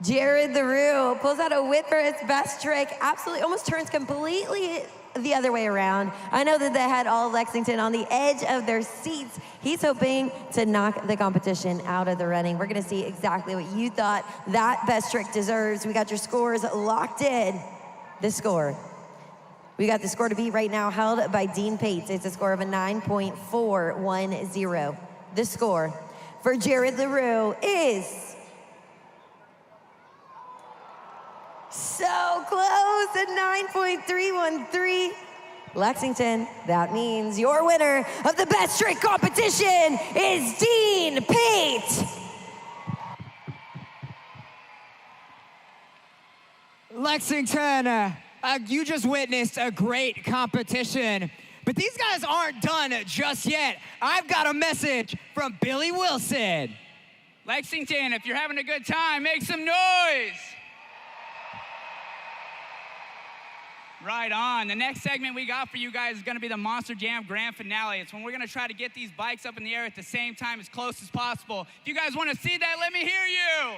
Jared LaRue pulls out a whip for his best trick. Absolutely, almost turns completely the other way around. I know that they had all of Lexington on the edge of their seats. He's hoping to knock the competition out of the running. We're gonna see exactly what you thought that best trick deserves. We got your scores locked in. The score. We got the score to beat right now held by Dean Pates. It's a score of a 9.410. The score for Jared LaRue is so close at 9.313. Lexington, that means your winner of the best trick competition is Dean Pate. Lexington, you just witnessed a great competition, but these guys aren't done just yet. I've got a message from Billy Wilson. Lexington, if you're having a good time, make some noise. Right on. The next segment we got for you guys is going to be the Monster Jam Grand Finale. It's when we're going to try to get these bikes up in the air at the same time as close as possible. If you guys want to see that, let me hear you.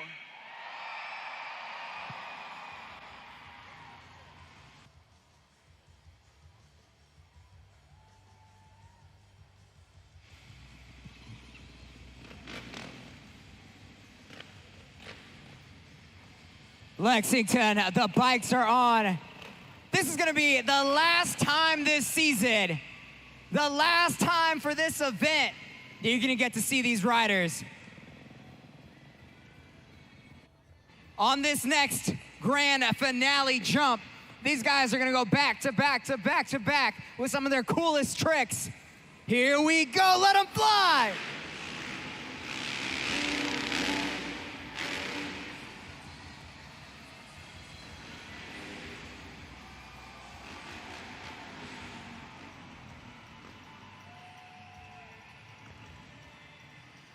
Lexington, the bikes are on. This is gonna be the last time this season, the last time for this event that you're gonna get to see these riders. On this next grand finale jump, these guys are gonna go back to back to back to back with some of their coolest tricks. Here we go, let them fly!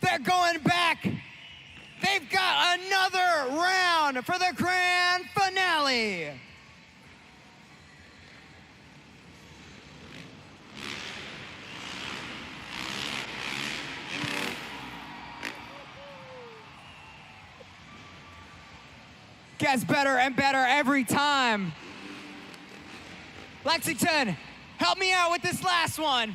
They're going back. They've got another round for the grand finale. Gets better and better every time. Lexington, help me out with this last one.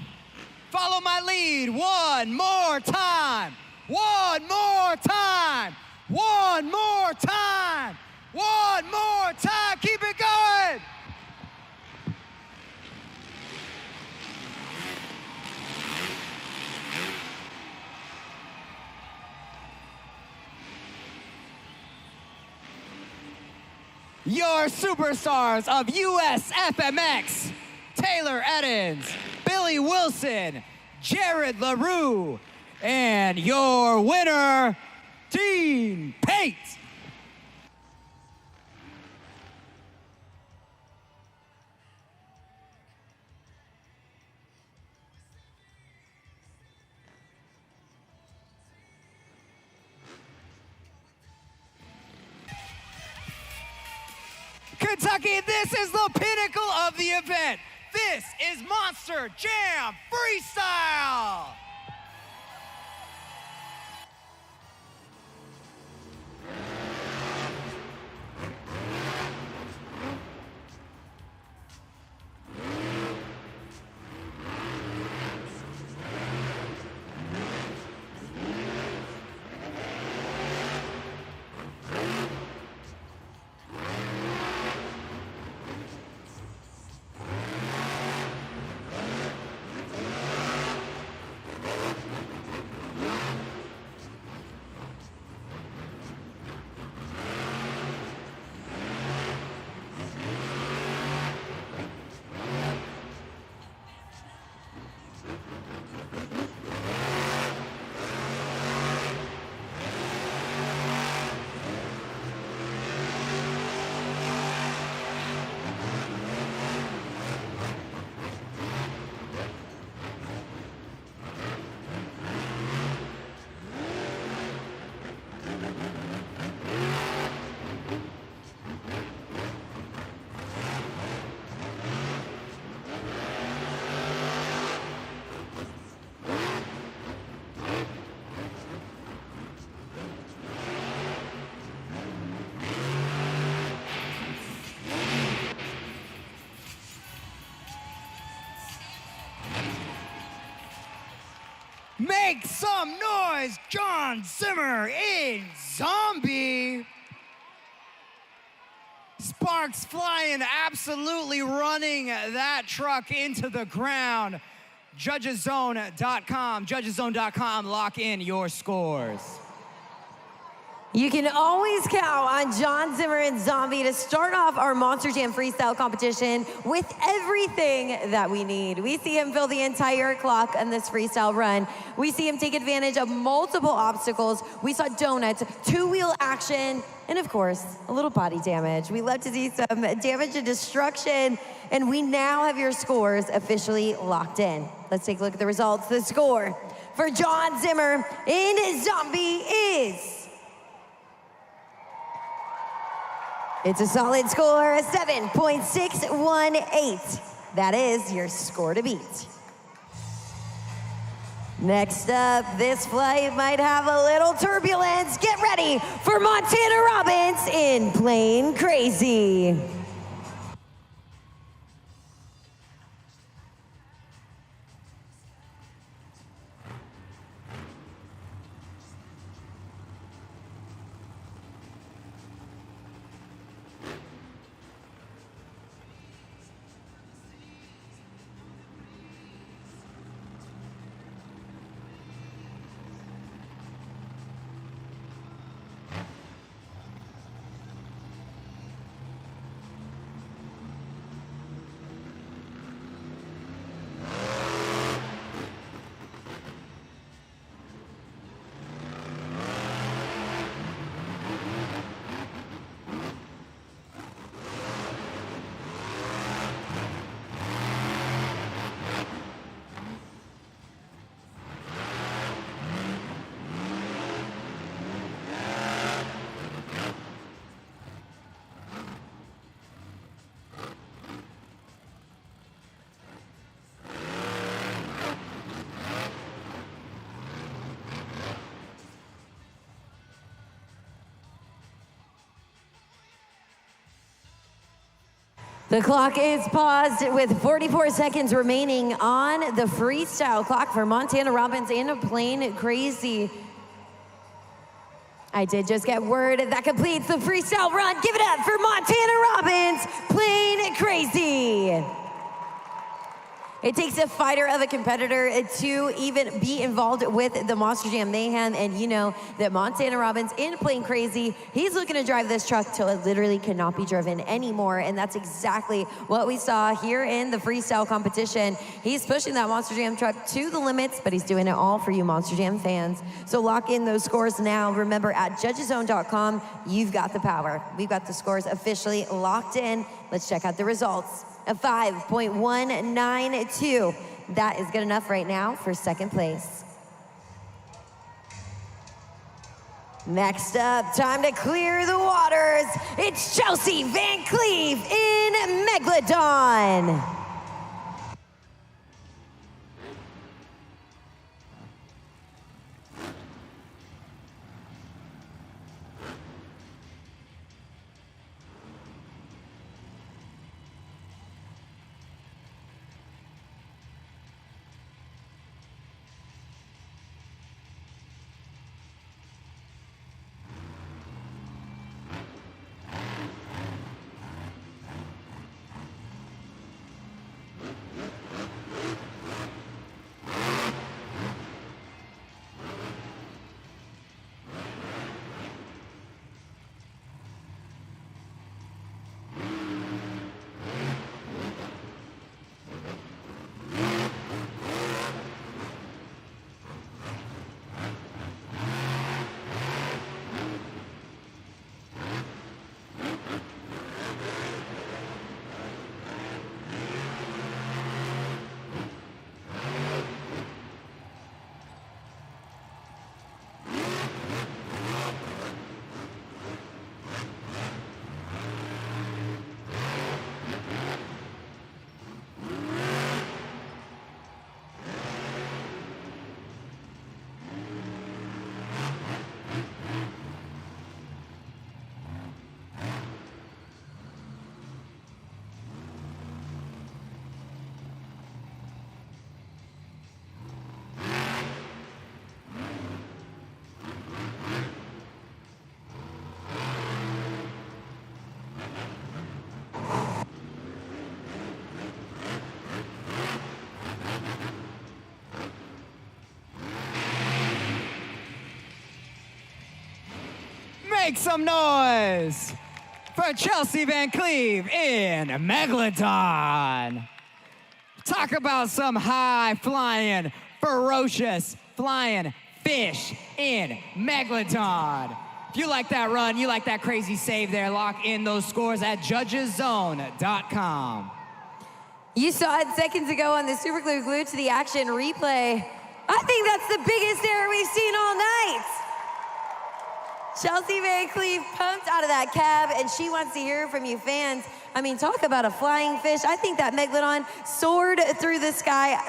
Follow my lead one more time. One more time. One more time. One more time. Keep it going. Your superstars of USFMX, Taylor Eddins, Billy Wilson, Jared LaRue, and your winner, Dean Pate. Kentucky, this is the pinnacle of the event. This is Monster Jam Freestyle. Make some noise, John Zimmer in Zombie. Sparks flying, absolutely running that truck into the ground. Judgeszone.com, lock in your scores. You can always count on John Zimmer and Zombie to start off our Monster Jam freestyle competition with everything that we need. We see him fill the entire clock on this freestyle run. We see him take advantage of multiple obstacles. We saw donuts, two-wheel action, and of course, a little body damage. We love to see some damage and destruction, and we now have your scores officially locked in. Let's take a look at the results. The score for John Zimmer in Zombie is... it's a solid score, 7.618. That is your score to beat. Next up, this flight might have a little turbulence. Get ready for Montana Robbins in Plane Crazy. The clock is paused with 44 seconds remaining on the freestyle clock for Montana Robbins in Plane Crazy. I did just get word that completes the freestyle run. Give it up for Montana Robbins, Plane Crazy. It takes a fighter of a competitor to even be involved with the Monster Jam Mayhem, and you know that Montana Robbins in Plane Crazy, he's looking to drive this truck till it literally cannot be driven anymore, and that's exactly what we saw here in the freestyle competition. He's pushing that Monster Jam truck to the limits, but he's doing it all for you Monster Jam fans. So lock in those scores now. Remember, at judgeszone.com, you've got the power. We've got the scores officially locked in. Let's check out the results. A 5.192. That is good enough right now for second place. Next up, time to clear the waters. It's Chelsea Van Cleve in Megalodon. Make some noise for Chelsea Van Cleve in Megalodon. Talk about some high-flying, ferocious flying fish in Megalodon. If you like that run, you like that crazy save there, lock in those scores at judgeszone.com. You saw it seconds ago on the Super Glue Glued to the Action replay. I think that's the biggest error we've seen all night. Chelsea Van Cleve pumped out of that cab, and she wants to hear from you fans. I mean, talk about a flying fish. I think that Megalodon soared through the sky.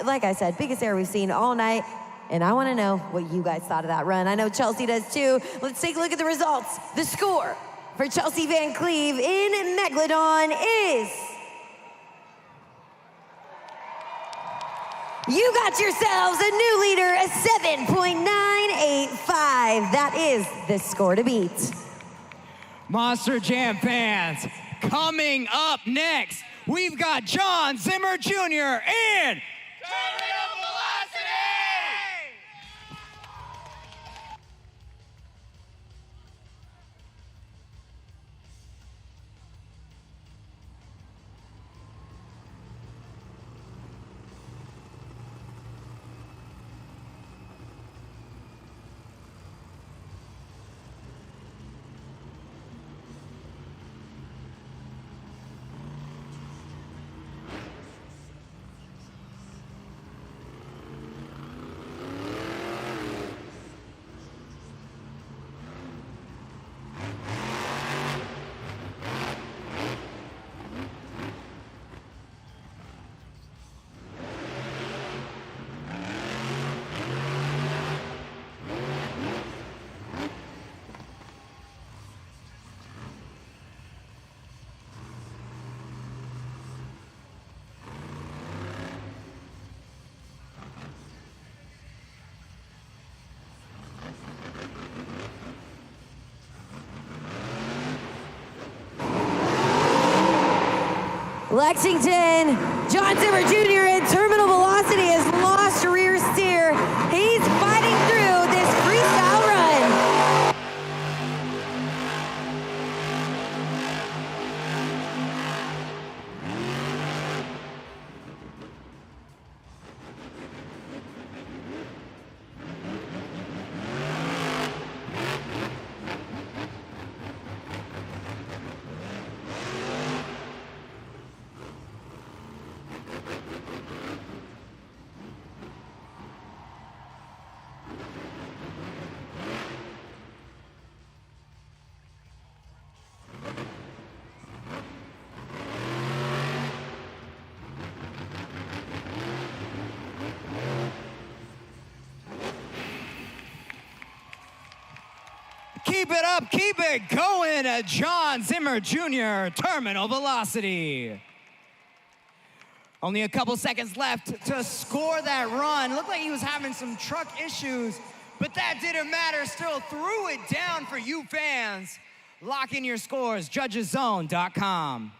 Like I said, biggest error we've seen all night. And I want to know what you guys thought of that run. I know Chelsea does too. Let's take a look at the results. The score for Chelsea Van Cleve in Megalodon is... You got yourselves a new leader, a 7.985. That is the score to beat. Monster Jam fans, coming up next, we've got John Zimmer Jr. in Terminal Velocity! Lexington, John Zimmer Jr. in terminal velocity has lost rear steer. He's fighting through this freestyle run. Keep it up, keep it going, John Zimmer Jr., terminal velocity. Only a couple seconds left to score that run. Looked like he was having some truck issues, but that didn't matter. Still threw it down for you fans. Lock in your scores, judgeszone.com.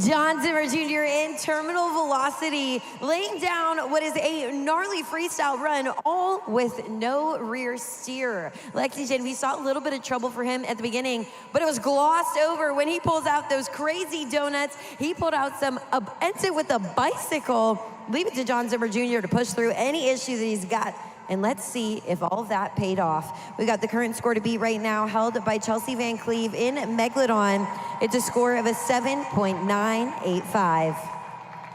John Zimmer Jr. in terminal velocity, laying down what is a gnarly freestyle run, all with no rear steer. Lexington, we saw a little bit of trouble for him at the beginning, but it was glossed over when he pulls out those crazy donuts. He pulled out some exit with a bicycle. Leave it to John Zimmer Jr. to push through any issue that he's got. And let's see if all of that paid off. We got the current score to beat right now, held by Chelsea Van Cleve in Megalodon. It's a score of a 7.985.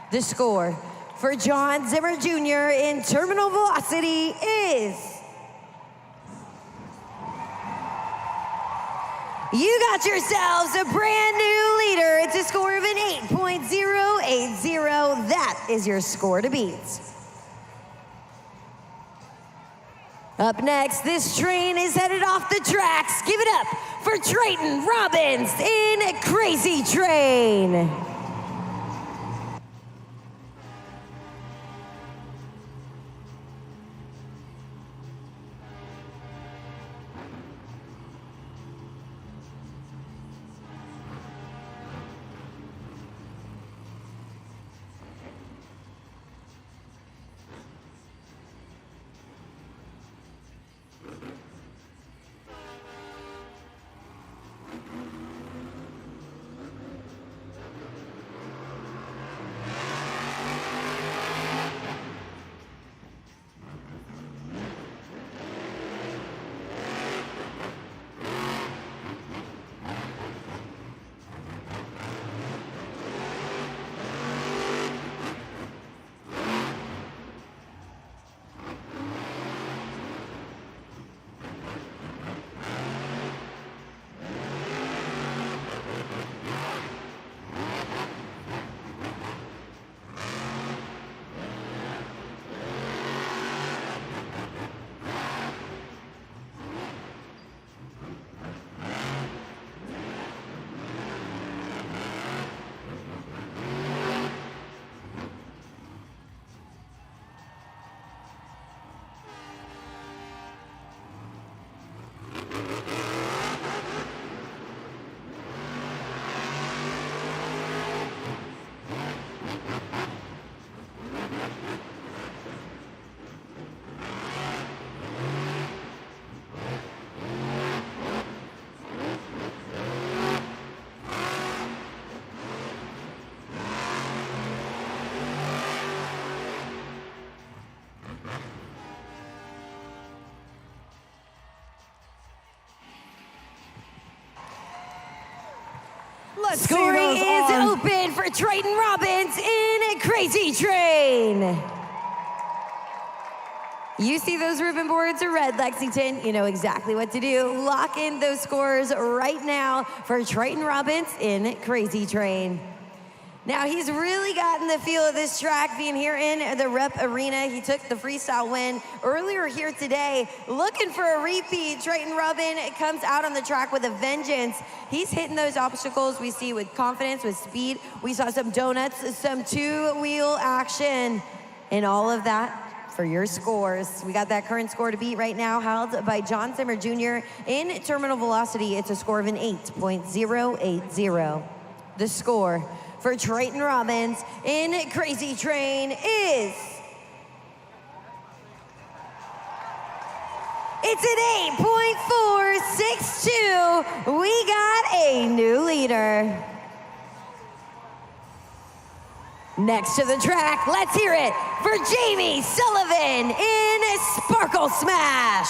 The score for John Zimmer Jr. in terminal velocity is... You got yourselves a brand new leader. It's a score of an 8.080. That is your score to beat. Up next, this train is headed off the tracks. Give it up for Trayton Robbins in Crazy Train. Let's see Scoring those is arms. open for Triton Robbins in Crazy Train. You see those ribbon boards are red, Lexington. You know exactly what to do. Lock in those scores right now for Triton Robbins in Crazy Train. Now, he's really gotten the feel of this track being here in the Rep Arena. He took the freestyle win earlier here today. Looking for a repeat, Triton Robin comes out on the track with a vengeance. He's hitting those obstacles we see with confidence, with speed. We saw some donuts, some two-wheel action, and all of that for your scores. We got that current score to beat right now, held by John Zimmer Jr. in terminal velocity. It's a score of an 8.080. The score for Triton Robbins in Crazy Train is... It's an 8.462. We got a new leader. Next to the track, let's hear it for Jamie Sullivan in Sparkle Smash.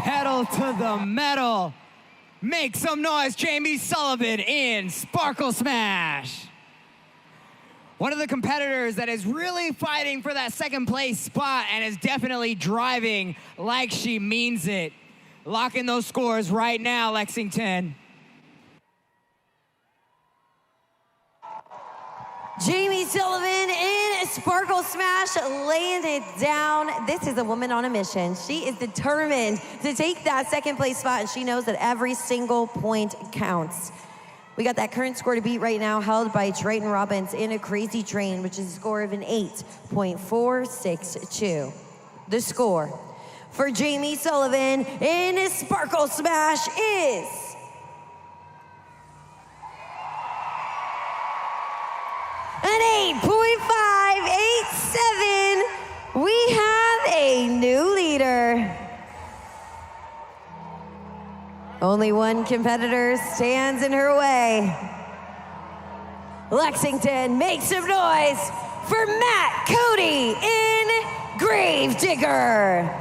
Pedal to the metal. Make some noise, Jamie Sullivan in Sparkle Smash. One of the competitors that is really fighting for that second place spot and is definitely driving like she means it. Locking those scores right now, Lexington. Jamie Sullivan in Sparkle Smash, laying it down. This is a woman on a mission. She is determined to take that second place spot, and she knows that every single point counts. We got that current score to beat right now, held by Triton Robbins in a Crazy Train, which is a score of an 8.462. The score for Jamie Sullivan in Sparkle Smash is... an 8.587. We have a new leader. Only one competitor stands in her way. Lexington, make some noise for Matt Cody in Gravedigger.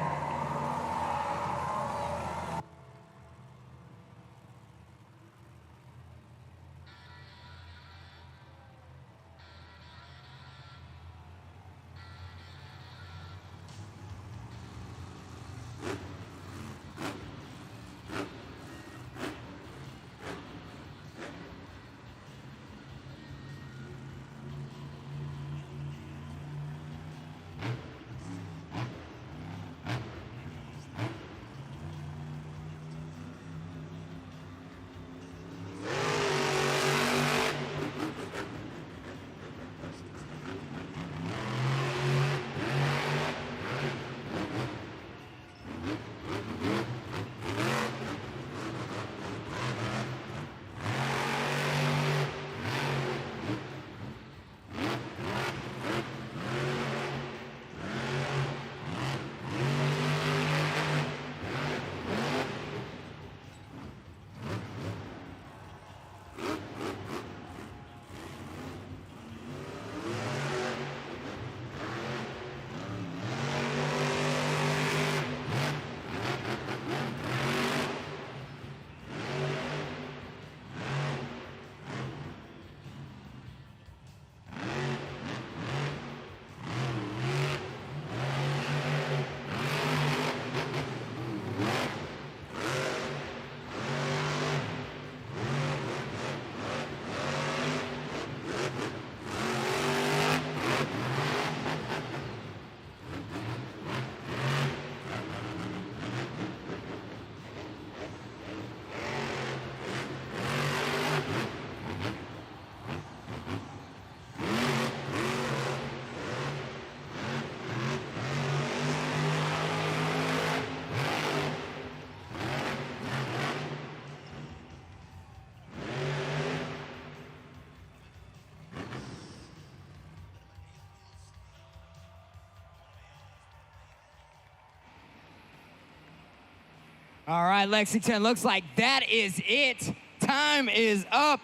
All right, Lexington, looks like that is it. Time is up.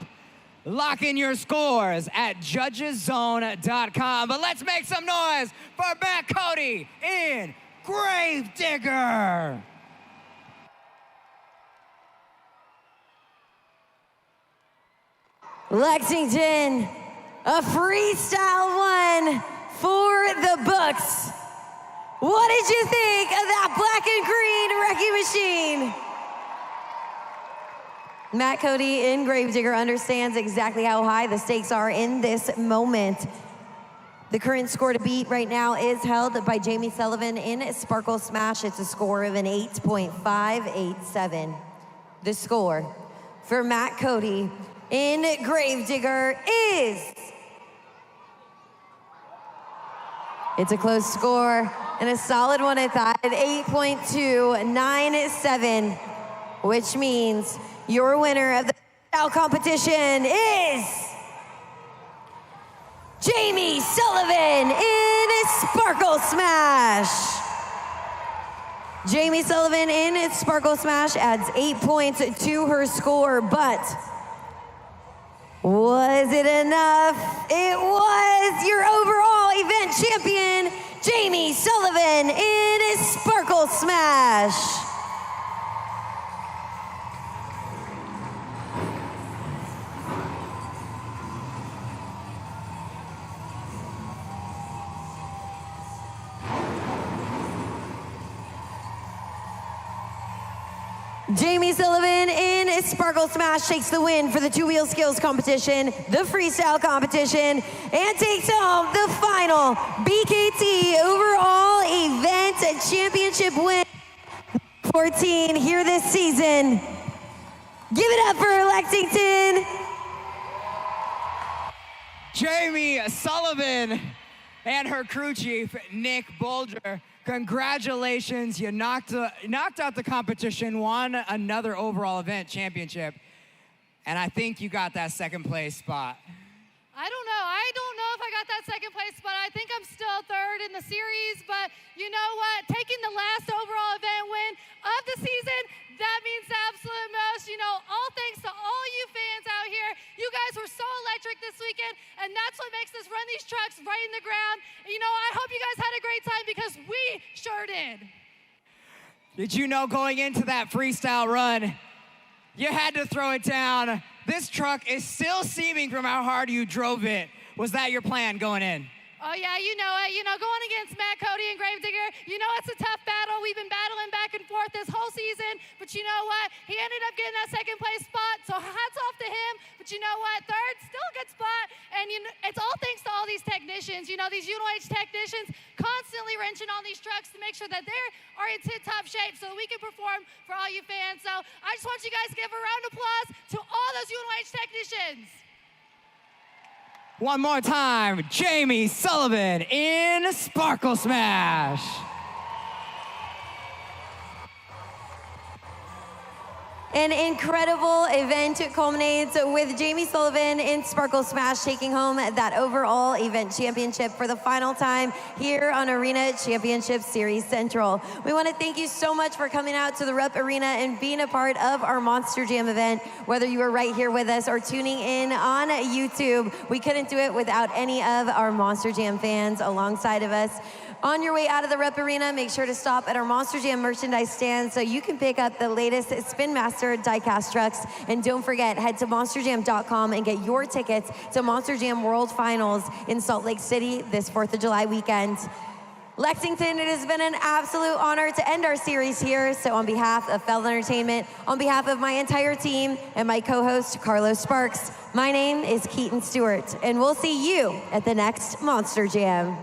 Lock in your scores at judgeszone.com. But let's make some noise for Matt Cody in Gravedigger. Lexington, a freestyle one for the books. What did you think of that black and green wrecking machine? Matt Cody in Gravedigger understands exactly how high the stakes are in this moment. The current score to beat right now is held by Jamie Sullivan in Sparkle Smash. It's a score of an 8.587. The score for Matt Cody in Gravedigger is... It's a close score and a solid one at that, at 8.297, which means your winner of the freestyle competition is Jamie Sullivan in Sparkle Smash. Jamie Sullivan in Sparkle Smash adds 8 points to her score, but was it enough? It was. Your overall event champion, Jamie Sullivan in Sparkle Smash. Jamie Sullivan in Sparkle Smash takes the win for the two-wheel skills competition, the freestyle competition, and takes home the final BKT overall event championship win 14 here this season. Give it up for Lexington. Jamie Sullivan and her crew chief, Nick Bolger. Congratulations, you knocked out the competition, won another overall event championship, and I think you got that second place spot. I don't know if I got that second place spot. I think I'm still third in the series, but you know what? Taking the last overall event win of the season, that means the absolute most. You know, all thanks to all you fans out here. You guys were so electric this weekend, and that's what makes us run these trucks right in the ground. You know, I hope you guys had a great time because we sure did. Did you know going into that freestyle run, you had to throw it down? This truck is still seeming from how hard you drove it. Was that your plan going in? Oh yeah, you know it. You know, going against Matt Cody and Gravedigger, you know it's a tough battle. We've been battling back and forth this whole season, but you know what? He ended up getting that second place spot, so hats off to him. But you know what? Third, still a good spot, and you know, it's all thanks to all these technicians. You know, these UNOH technicians constantly wrenching on these trucks to make sure that they are in tip-top shape so that we can perform for all you fans. So I just want you guys to give a round of applause to all those UNOH technicians. One more time, Jamie Sullivan in Sparkle Smash. An incredible event culminates with Jamie Sullivan in Sparkle Smash taking home that overall event championship for the final time here on Arena Championship Series Central. We want to thank you so much for coming out to the Rep Arena and being a part of our Monster Jam event, whether you were right here with us or tuning in on YouTube. We couldn't do it without any of our Monster Jam fans alongside of us. On your way out of the Rep Arena, make sure to stop at our Monster Jam merchandise stand so you can pick up the latest Spin Master diecast trucks. And don't forget, head to monsterjam.com and get your tickets to Monster Jam World Finals in Salt Lake City this 4th of July weekend. Lexington, it has been an absolute honor to end our series here. So on behalf of Feld Entertainment, on behalf of my entire team and my co-host, Carlos Sparks, my name is Keaton Stewart, and we'll see you at the next Monster Jam.